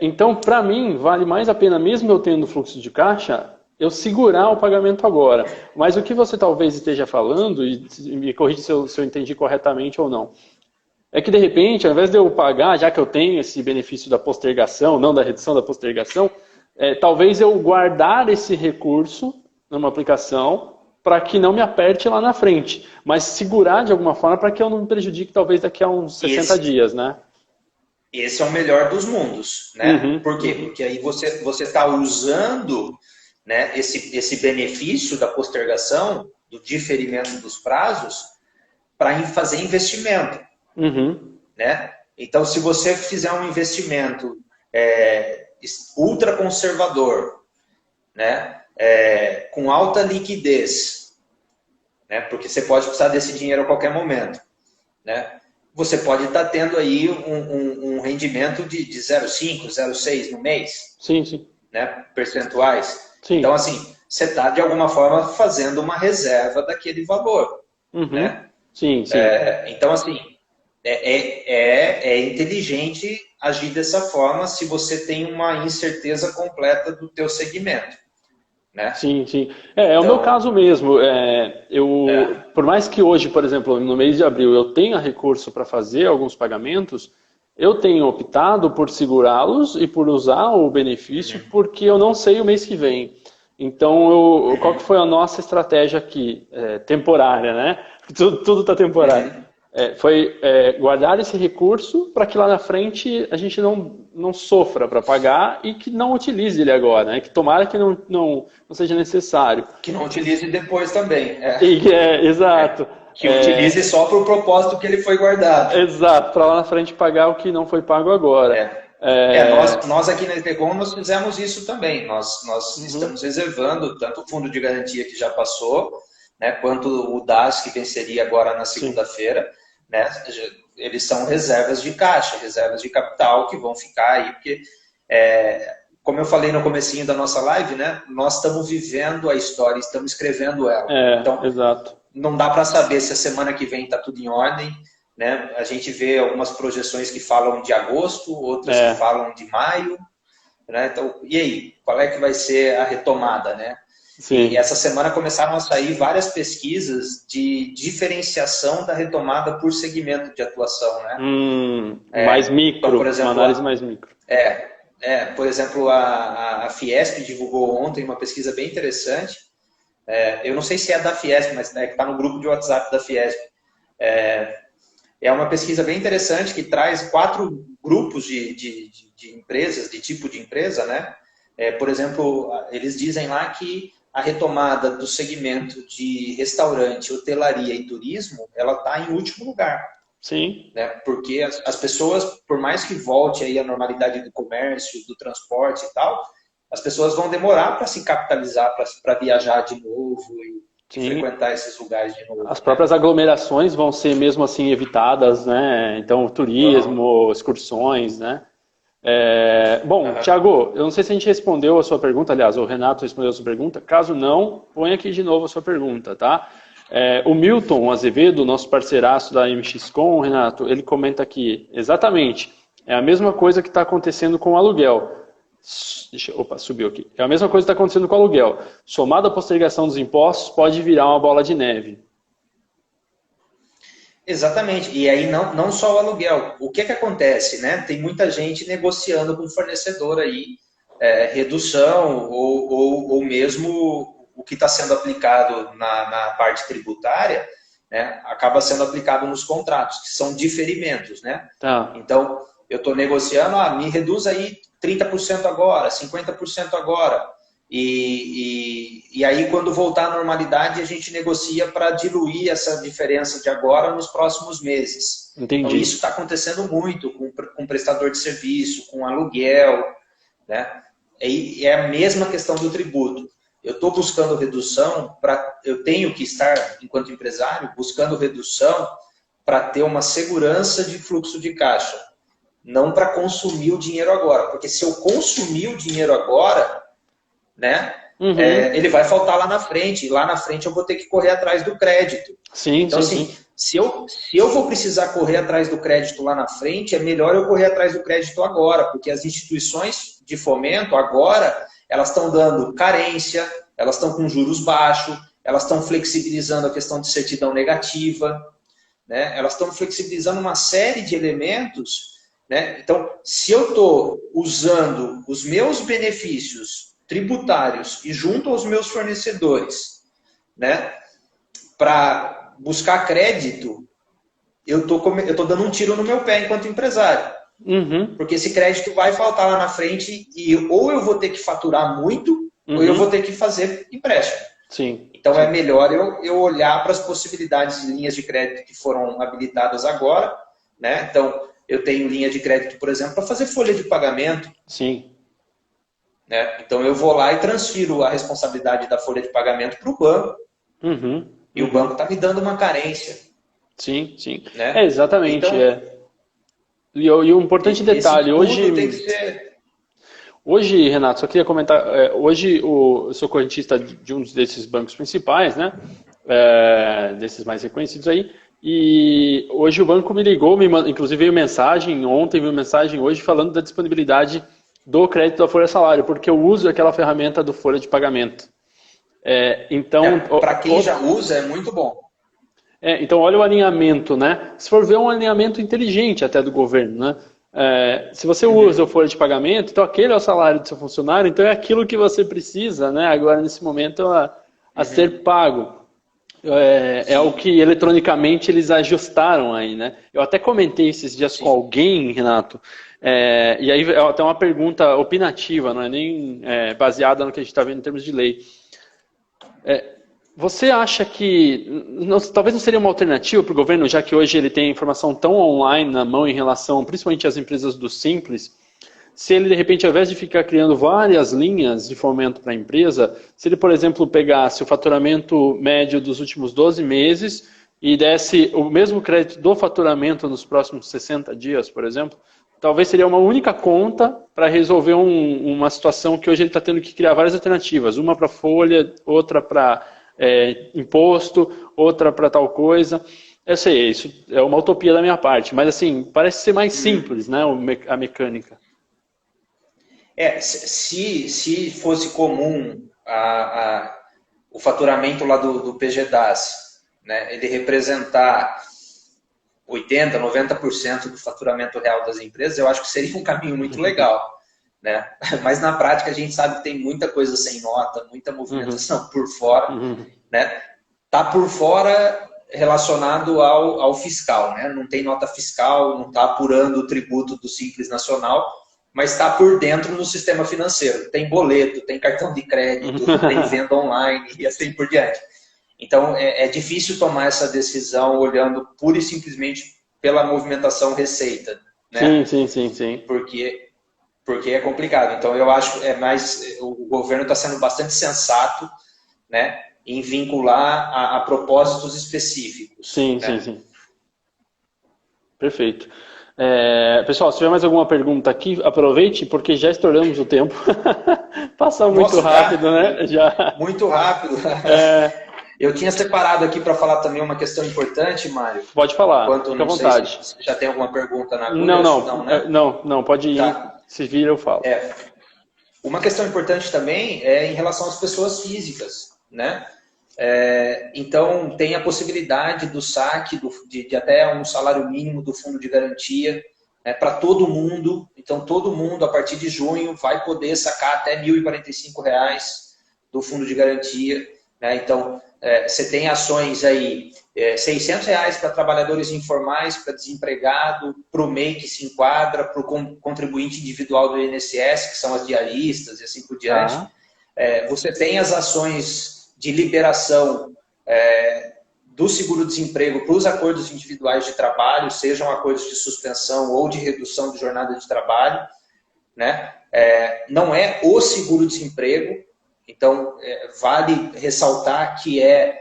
Speaker 1: então, para mim, vale mais a pena, mesmo eu tendo fluxo de caixa, eu segurar o pagamento agora. Mas o que você talvez esteja falando, e me corrija se eu entendi corretamente ou não, é que de repente, ao invés de eu pagar, já que eu tenho esse benefício da postergação, não da redução da postergação, talvez eu guardar esse recurso numa aplicação para que não me aperte lá na frente, mas segurar de alguma forma para que eu não me prejudique talvez daqui a uns 60 dias, né?
Speaker 2: Esse é o melhor dos mundos, né? Por quê? Porque aí você está usando, né, esse benefício da postergação, do diferimento dos prazos, para fazer investimento. Né? Então, se você fizer um investimento ultra conservador, né, com alta liquidez, né, porque você pode precisar desse dinheiro a qualquer momento, né, você pode estar tendo aí um rendimento de 0,5, 0,6 no mês,
Speaker 1: sim, sim.
Speaker 2: Né, percentuais.
Speaker 1: Sim.
Speaker 2: Então, assim, você está, de alguma forma, fazendo uma reserva daquele valor. Né?
Speaker 1: Sim, sim.
Speaker 2: Então, assim, é inteligente agir dessa forma se você tem uma incerteza completa do teu segmento. Né?
Speaker 1: Sim, sim. Então, o meu caso mesmo. Por mais que hoje, por exemplo, no mês de abril, eu tenha recurso para fazer alguns pagamentos, eu tenho optado por segurá-los e por usar o benefício, porque eu não sei o mês que vem. Então, qual que foi a nossa estratégia aqui? Temporária, né? Tudo está temporário. Foi guardar esse recurso para que lá na frente a gente não sofra para pagar e que não utilize ele agora, né? Que tomara que não seja necessário.
Speaker 2: Que não utilize depois também.
Speaker 1: Exato.
Speaker 2: Que utilize só para o propósito que ele foi guardado.
Speaker 1: Exato, para lá na frente pagar o que não foi pago agora.
Speaker 2: Nós aqui na Itecom nós fizemos isso também. Nós estamos reservando tanto o fundo de garantia que já passou, né, quanto o DAS que venceria agora na segunda-feira, né, eles são reservas de caixa, reservas de capital que vão ficar aí, porque, como eu falei no comecinho da nossa live, né, nós estamos vivendo a história, estamos escrevendo ela. Então,
Speaker 1: exato.
Speaker 2: Não dá para saber se a semana que vem está tudo em ordem, né? A gente vê algumas projeções que falam de agosto, outras que falam de maio, né? Então, e aí, qual é que vai ser a retomada, né?
Speaker 1: Sim.
Speaker 2: E essa semana começaram a sair várias pesquisas de diferenciação da retomada por segmento de atuação, né?
Speaker 1: Mais micro,
Speaker 2: então, por exemplo,
Speaker 1: uma análise mais micro.
Speaker 2: Por exemplo, a Fiesp divulgou ontem uma pesquisa bem interessante. Eu não sei se é da Fiesp, mas que está no grupo de WhatsApp da Fiesp. É uma pesquisa bem interessante que traz 4 grupos de empresas, de tipo de empresa, né? Por exemplo, eles dizem lá que a retomada do segmento de restaurante, hotelaria e turismo, ela está em último lugar.
Speaker 1: Sim.
Speaker 2: Né? Porque as pessoas, por mais que volte aí a normalidade do comércio, do transporte e tal, as pessoas vão demorar para se capitalizar, para viajar de novo e frequentar esses lugares de novo.
Speaker 1: As próprias aglomerações vão ser mesmo assim evitadas, né? Então, turismo, excursões, né? Thiago, eu não sei se a gente respondeu a sua pergunta, aliás, o Renato respondeu a sua pergunta. Caso não, põe aqui de novo a sua pergunta, tá? O Milton Azevedo, nosso parceiraço da MXCom, Renato, ele comenta aqui, exatamente, é a mesma coisa que está acontecendo com o aluguel. Subiu aqui. É a mesma coisa que está acontecendo com o aluguel. Somado à postergação dos impostos, pode virar uma bola de neve.
Speaker 2: Exatamente. E aí não só o aluguel. O que acontece, né? Tem muita gente negociando com o fornecedor aí, redução ou mesmo o que está sendo aplicado na parte tributária, né, acaba sendo aplicado nos contratos, que são diferimentos, né?
Speaker 1: Tá.
Speaker 2: Então, eu estou negociando, me reduz aí 30% agora, 50% agora. E aí, quando voltar à normalidade, a gente negocia para diluir essa diferença de agora nos próximos meses.
Speaker 1: Entendi.
Speaker 2: Então, isso está acontecendo muito com prestador de serviço, com aluguel, né? E é a mesma questão do tributo. Eu estou buscando redução, eu tenho que estar, enquanto empresário, buscando redução para ter uma segurança de fluxo de caixa, não para consumir o dinheiro agora. Porque se eu consumir o dinheiro agora, né, ele vai faltar lá na frente. E lá na frente eu vou ter que correr atrás do crédito.
Speaker 1: Sim,
Speaker 2: então,
Speaker 1: sim,
Speaker 2: assim, sim. Se eu vou precisar correr atrás do crédito lá na frente, é melhor eu correr atrás do crédito agora, porque as instituições de fomento agora, elas estão dando carência, elas estão com juros baixos, elas estão flexibilizando a questão de certidão negativa, né? Elas estão flexibilizando uma série de elementos, né? Então, se eu estou usando os meus benefícios tributários e junto aos meus fornecedores, né, para buscar crédito, eu tô dando um tiro no meu pé enquanto empresário. Porque esse crédito vai faltar lá na frente e ou eu vou ter que faturar muito, ou eu vou ter que fazer empréstimo.
Speaker 1: Sim.
Speaker 2: Então
Speaker 1: sim.
Speaker 2: É melhor eu olhar para as possibilidades de linhas de crédito que foram habilitadas agora, né? Então, eu tenho linha de crédito, por exemplo, para fazer folha de pagamento.
Speaker 1: Sim.
Speaker 2: Né? Então, eu vou lá e transfiro a responsabilidade da folha de pagamento para o banco. E o banco está me dando uma carência.
Speaker 1: Sim, sim.
Speaker 2: Né?
Speaker 1: Exatamente.
Speaker 2: Então,
Speaker 1: E um importante detalhe, hoje...
Speaker 2: tem que ser...
Speaker 1: Hoje, Renato, só queria comentar, hoje eu sou correntista de um desses bancos principais, né? Desses mais reconhecidos aí, e hoje o banco me ligou, inclusive veio mensagem, ontem veio mensagem, hoje falando da disponibilidade do crédito da folha salário, porque eu uso aquela ferramenta do folha de pagamento. Então,
Speaker 2: para quem já usa, é muito bom.
Speaker 1: Então, olha o alinhamento, né? Se for ver, um alinhamento inteligente até do governo, né? Se você usa o folha de pagamento, então aquele é o salário do seu funcionário, então é aquilo que você precisa, né? Agora, nesse momento, a ser pago. É o que eletronicamente eles ajustaram aí, né? Eu até comentei esses dias com alguém, Renato, e aí é até uma pergunta opinativa, não é nem baseada no que a gente está vendo em termos de lei. Você acha que talvez não seria uma alternativa para o governo, já que hoje ele tem informação tão online na mão em relação, principalmente às empresas do Simples, se ele de repente, ao invés de ficar criando várias linhas de fomento para a empresa, se ele, por exemplo, pegasse o faturamento médio dos últimos 12 meses e desse o mesmo crédito do faturamento nos próximos 60 dias, por exemplo, talvez seria uma única conta para resolver uma situação que hoje ele está tendo que criar várias alternativas, uma para folha, outra para imposto, outra para tal coisa. Eu sei, isso é uma utopia da minha parte, mas assim, parece ser mais simples, né, a mecânica.
Speaker 2: Se fosse comum o faturamento lá do PGDAS, né, ele representar 80%, 90% do faturamento real das empresas, eu acho que seria um caminho muito legal. Né? Mas na prática a gente sabe que tem muita coisa sem nota, muita movimentação por fora, né? Tá por fora relacionado ao fiscal, né? Não tem nota fiscal, não está apurando o tributo do Simples Nacional, mas está por dentro no sistema financeiro. Tem boleto, tem cartão de crédito, tem venda online e assim por diante. Então é difícil tomar essa decisão olhando pura e simplesmente pela movimentação receita, né?
Speaker 1: Sim.
Speaker 2: Porque é complicado. Então, eu acho que o governo está sendo bastante sensato, né, em vincular a propósitos específicos.
Speaker 1: Sim. Perfeito. Pessoal, se tiver mais alguma pergunta aqui, aproveite, porque já estouramos o tempo. Passa muito rápido, né? Já.
Speaker 2: Muito rápido. Eu tinha separado aqui para falar também uma questão importante, Mário.
Speaker 1: Pode falar, fica à vontade.
Speaker 2: Se já tem alguma pergunta na agulha?
Speaker 1: Não, pode ir. Tá. Se vira, eu falo.
Speaker 2: Uma questão importante também é em relação às pessoas físicas, né? Então, tem a possibilidade do saque de até um salário mínimo do fundo de garantia para todo mundo. Então, todo mundo, a partir de junho, vai poder sacar até R$ 1.045 do fundo de garantia. Né? Então, você tem ações aí R$ 600 para trabalhadores informais, para desempregado, para o MEI que se enquadra, para o contribuinte individual do INSS, que são as diaristas e assim por diante. Você tem as ações de liberação do seguro-desemprego para os acordos individuais de trabalho, sejam acordos de suspensão ou de redução de jornada de trabalho, né? Não é o seguro-desemprego, então vale ressaltar que é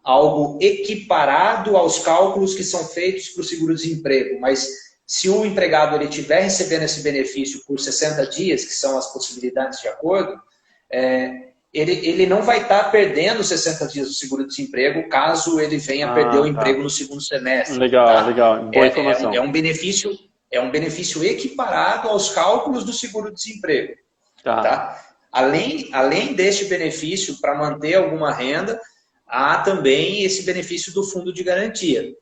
Speaker 2: algo equiparado aos cálculos que são feitos para o seguro-desemprego, mas se o empregado ele estiver recebendo esse benefício por 60 dias, que são as possibilidades de acordo, ele não vai estar perdendo 60 dias do seguro-desemprego caso ele venha perder o emprego no segundo semestre.
Speaker 1: Legal,
Speaker 2: tá?
Speaker 1: Legal. Boa informação.
Speaker 2: É um benefício equiparado aos cálculos do seguro-desemprego. Tá? Além deste benefício para manter alguma renda, há também esse benefício do fundo de garantia.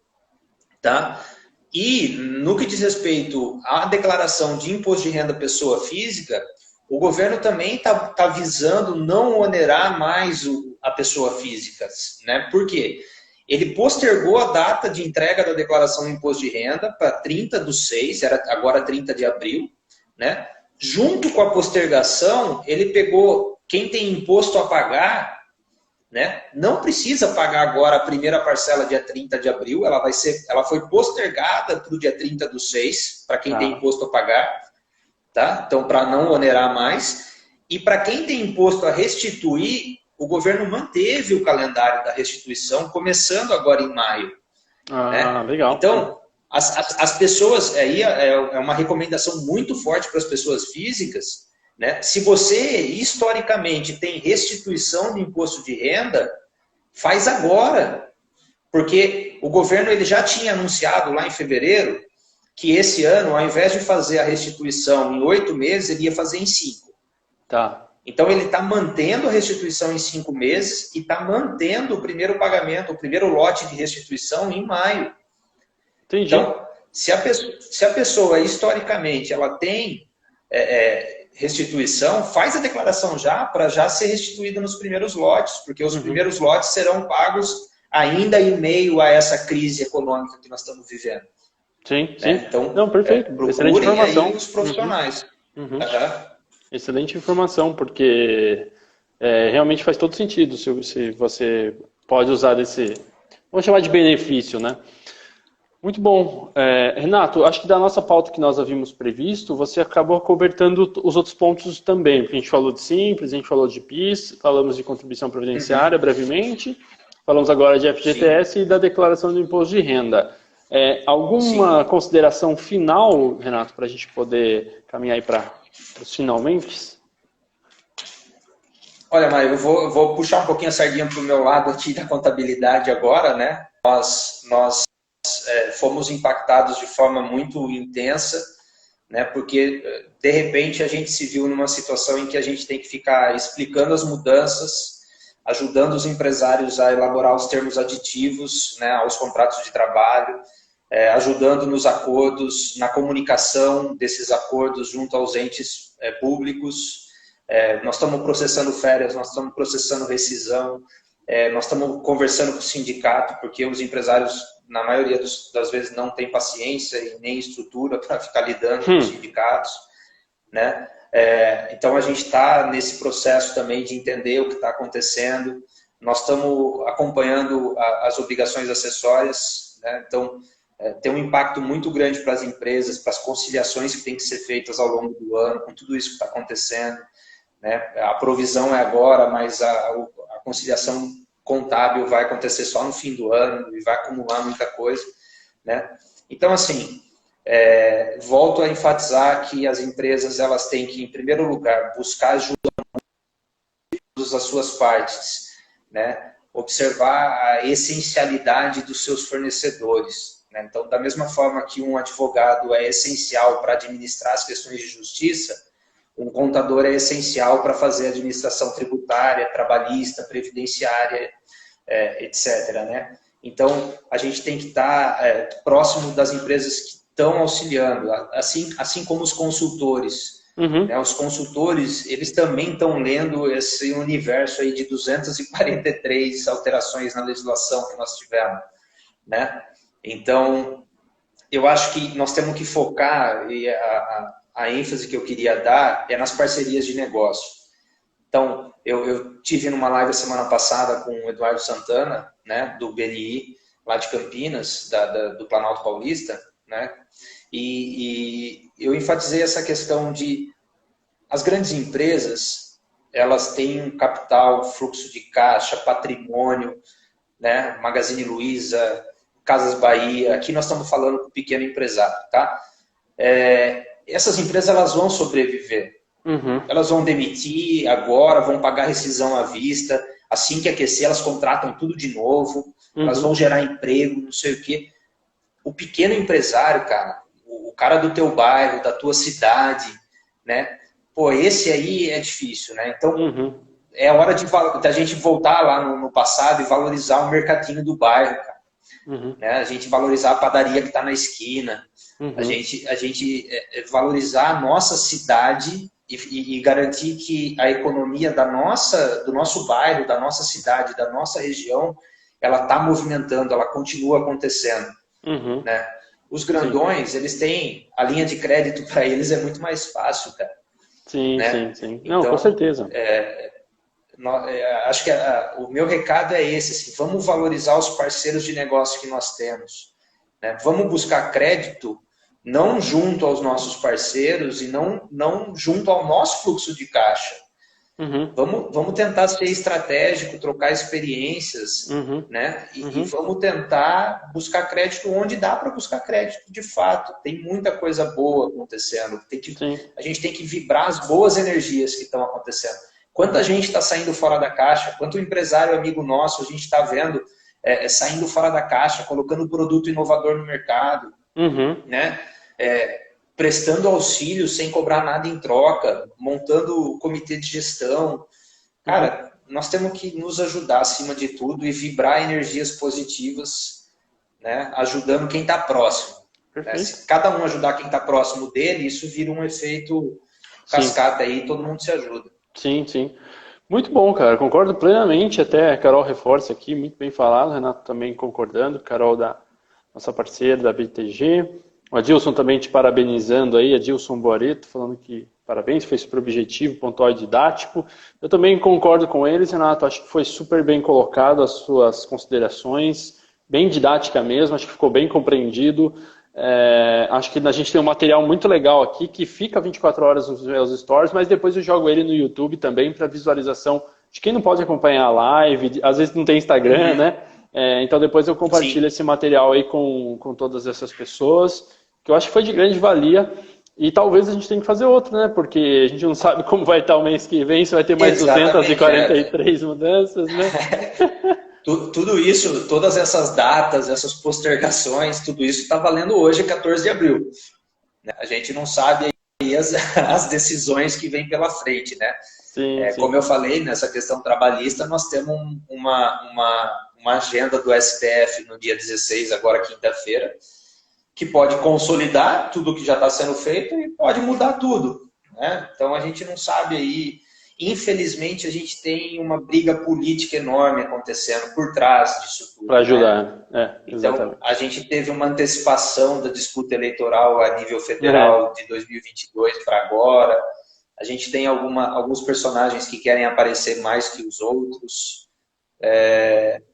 Speaker 2: Tá? E no que diz respeito à declaração de imposto de renda pessoa física, o governo também está visando não onerar mais a pessoa física. Né? Por quê? Ele postergou a data de entrega da declaração do imposto de renda para 30/6, era agora 30 de abril. Né? Junto com a postergação, ele pegou quem tem imposto a pagar, né? Não precisa pagar agora a primeira parcela dia 30 de abril, ela foi postergada para o dia 30/6, para quem tem imposto a pagar. Tá? Então, para não onerar mais. E para quem tem imposto a restituir, o governo manteve o calendário da restituição, começando agora em maio. Né?
Speaker 1: Legal.
Speaker 2: Então, as pessoas, aí é uma recomendação muito forte para as pessoas físicas, né? Se você, historicamente, tem restituição de imposto de renda, faz agora. Porque o governo ele já tinha anunciado lá em fevereiro que esse ano, ao invés de fazer a restituição em 8 meses, ele ia fazer em 5.
Speaker 1: Tá.
Speaker 2: Então, ele está mantendo a restituição em 5 meses e está mantendo o primeiro pagamento, o primeiro lote de restituição em maio.
Speaker 1: Entendi.
Speaker 2: Então, se a pessoa, historicamente, ela tem restituição, faz a declaração já para já ser restituída nos primeiros lotes, porque os primeiros lotes serão pagos ainda em meio a essa crise econômica que nós estamos vivendo.
Speaker 1: Sim.
Speaker 2: Então,
Speaker 1: não, perfeito. Excelente informação.
Speaker 2: Aí os profissionais.
Speaker 1: Excelente informação, porque realmente faz todo sentido se você pode usar desse, vamos chamar de benefício, né? Muito bom. Renato, acho que da nossa pauta que nós havíamos previsto, você acabou cobertando os outros pontos também, porque a gente falou de Simples, a gente falou de PIS, falamos de contribuição previdenciária brevemente, falamos agora de FGTS e da declaração do imposto de renda. Alguma consideração final, Renato, para a gente poder caminhar aí para os finalmente?
Speaker 2: Olha, Mário, eu vou puxar um pouquinho a sardinha para o meu lado aqui da contabilidade agora, né? Nós fomos impactados de forma muito intensa, né? Porque de repente a gente se viu numa situação em que a gente tem que ficar explicando as mudanças, ajudando os empresários a elaborar os termos aditivos, né, aos contratos de trabalho, ajudando nos acordos, na comunicação desses acordos junto aos entes públicos. Nós estamos processando férias, nós estamos processando rescisão, nós estamos conversando com o sindicato, porque os empresários, na maioria das vezes, não têm paciência e nem estrutura para ficar lidando com os sindicatos, né? Então, a gente está nesse processo também de entender o que está acontecendo. Nós estamos acompanhando as obrigações acessórias, né? Então, tem um impacto muito grande para as empresas, para as conciliações que têm que ser feitas ao longo do ano, com tudo isso que está acontecendo, né? A provisão é agora, mas a conciliação contábil vai acontecer só no fim do ano e vai acumular muita coisa, né? Então, assim, volto a enfatizar que as empresas elas têm que, em primeiro lugar, buscar ajuda das suas partes, né? Observar a essencialidade dos seus fornecedores, né? Então, da mesma forma que um advogado é essencial para administrar as questões de justiça, um contador é essencial para fazer administração tributária, trabalhista, previdenciária, etc., né? Então, a gente tem que estar próximo das empresas que estão auxiliando, assim como os consultores. Né? Os consultores, eles também estão lendo esse universo aí de 243 alterações na legislação que nós tivemos. né? Então, eu acho que nós temos que focar, e a ênfase que eu queria dar é nas parcerias de negócio. Então, eu tive numa live a semana passada com o Eduardo Santana, né, do BNI, lá de Campinas, do Planalto Paulista, né? E eu enfatizei essa questão de as grandes empresas, elas têm um capital, fluxo de caixa, patrimônio, né? Magazine Luiza, Casas Bahia, aqui nós estamos falando com o pequeno empresário, tá? Essas empresas, elas vão sobreviver. Elas vão demitir agora, vão pagar rescisão à vista, assim que aquecer, elas contratam tudo de novo, elas vão gerar emprego, não sei o quê. O pequeno empresário, cara, o cara do teu bairro, da tua cidade, né? Pô, esse aí é difícil, né? Então, é hora da gente voltar lá no passado e valorizar o mercadinho do bairro, cara. Né? A gente valorizar a padaria que está na esquina, a gente valorizar a nossa cidade e garantir que a economia do nosso bairro, da nossa cidade, da nossa região, ela está movimentando, ela continua acontecendo. Né? Os grandões, eles têm a linha de crédito para eles é muito mais fácil, cara.
Speaker 1: Sim,
Speaker 2: né?
Speaker 1: sim. Não, então, com certeza.
Speaker 2: Acho que o meu recado é esse, assim, vamos valorizar os parceiros de negócio que nós temos. Né? Vamos buscar crédito não junto aos nossos parceiros e não junto ao nosso fluxo de caixa. Vamos tentar ser estratégico, trocar experiências, né? E vamos tentar buscar crédito onde dá para buscar crédito de fato. Tem muita coisa boa acontecendo. A gente tem que vibrar as boas energias que estão acontecendo. Quanta gente está saindo fora da caixa, quanto empresário amigo nosso a gente está vendo saindo fora da caixa, colocando produto inovador no mercado, né? Prestando auxílio sem cobrar nada em troca, montando comitê de gestão. Cara, nós temos que nos ajudar acima de tudo e vibrar energias positivas, né? Ajudando quem está próximo. Né? Se cada um ajudar quem está próximo dele, isso vira um efeito cascata aí, todo mundo se ajuda.
Speaker 1: Sim. Muito bom, cara. Concordo plenamente. Até a Carol reforça aqui, muito bem falado. Renato também concordando. Carol, nossa parceira da BTG. O Adilson também te parabenizando aí. Adilson Boareto falando que parabéns, foi super objetivo, pontual e didático. Eu também concordo com eles, Renato. Acho que foi super bem colocado as suas considerações. Bem didática mesmo. Acho que ficou bem compreendido. Acho que a gente tem um material muito legal aqui que fica 24 horas nos meus stories, mas depois eu jogo ele no YouTube também para visualização de quem não pode acompanhar a live, às vezes não tem Instagram, né? Então depois eu compartilho esse material aí com todas essas pessoas, que eu acho que foi de grande valia, e talvez a gente tenha que fazer outro, né? Porque a gente não sabe como vai estar o mês que vem, se vai ter mais 243 mudanças, né?
Speaker 2: Tudo isso, todas essas datas, essas postergações, tudo isso está valendo hoje, 14 de abril. A gente não sabe aí as decisões que vêm pela frente, né?
Speaker 1: Sim.
Speaker 2: Como eu falei, nessa questão trabalhista, nós temos uma agenda do STF no dia 16, agora quinta-feira, que pode consolidar tudo que já está sendo feito e pode mudar tudo. Né? Então a gente não sabe aí. Infelizmente, a gente tem uma briga política enorme acontecendo por trás disso tudo.
Speaker 1: Para ajudar,
Speaker 2: né? Então, a gente teve uma antecipação da disputa eleitoral a nível federal de 2022 para agora. A gente tem alguns personagens que querem aparecer mais que os outros.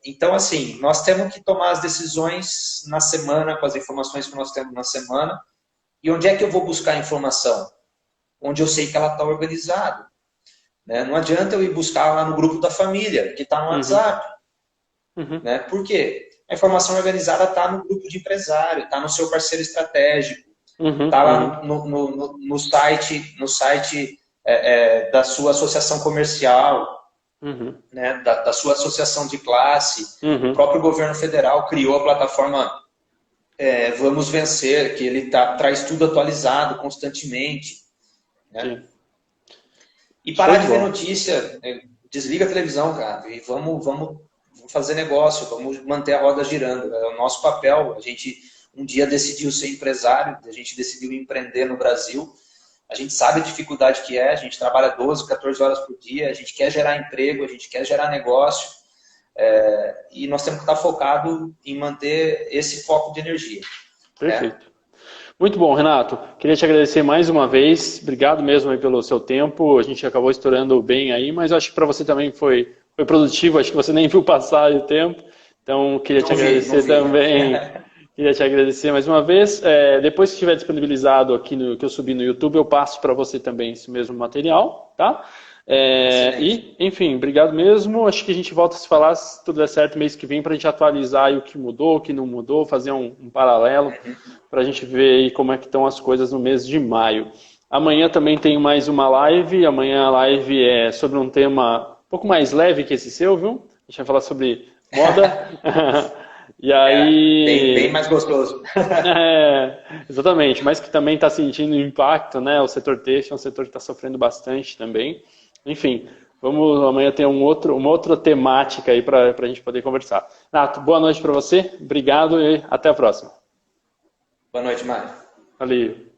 Speaker 2: Então, assim, nós temos que tomar as decisões na semana, com as informações que nós temos na semana. E onde é que eu vou buscar a informação? Onde eu sei que ela está organizada. Né? Não adianta eu ir buscar lá no grupo da família, que está no WhatsApp. Né? Por quê? A informação organizada está no grupo de empresário, está no seu parceiro estratégico, está lá no site da sua associação comercial, né? da sua associação de classe. O próprio governo federal criou a plataforma Vamos Vencer, que ele traz tudo atualizado constantemente. Né? E parar de ver notícia, desliga a televisão, cara, e vamos fazer negócio, vamos manter a roda girando. É o nosso papel. A gente um dia decidiu ser empresário, a gente decidiu empreender no Brasil. A gente sabe a dificuldade que é, a gente trabalha 12, 14 horas por dia, a gente quer gerar emprego, a gente quer gerar negócio, E nós temos que estar focado em manter esse foco de energia.
Speaker 1: Perfeito. Muito bom, Renato. Queria te agradecer mais uma vez. Obrigado mesmo aí pelo seu tempo. A gente acabou estourando bem aí, mas acho que para você também foi produtivo. Acho que você nem viu passar o tempo. Então, queria te agradecer também. Queria te agradecer mais uma vez. Depois que estiver disponibilizado aqui no que eu subi no YouTube, eu passo para você também esse mesmo material, tá? E, enfim, obrigado mesmo. Acho que a gente volta a se falar, se tudo der certo, mês que vem, para a gente atualizar aí o que mudou, o que não mudou, fazer um paralelo, para a gente ver aí como é que estão as coisas no mês de maio. Amanhã também tem mais uma live. Amanhã a live é sobre um tema um pouco mais leve que esse seu, viu? A gente vai falar sobre moda. E aí...
Speaker 2: bem mais gostoso.
Speaker 1: Exatamente, mas que também está sentindo impacto, né? O setor têxtil é um setor que está sofrendo bastante também. Enfim, vamos amanhã ter uma outra temática aí para a gente poder conversar. Nato, boa noite para você, obrigado e até a próxima.
Speaker 2: Boa noite, Mário.
Speaker 1: Valeu.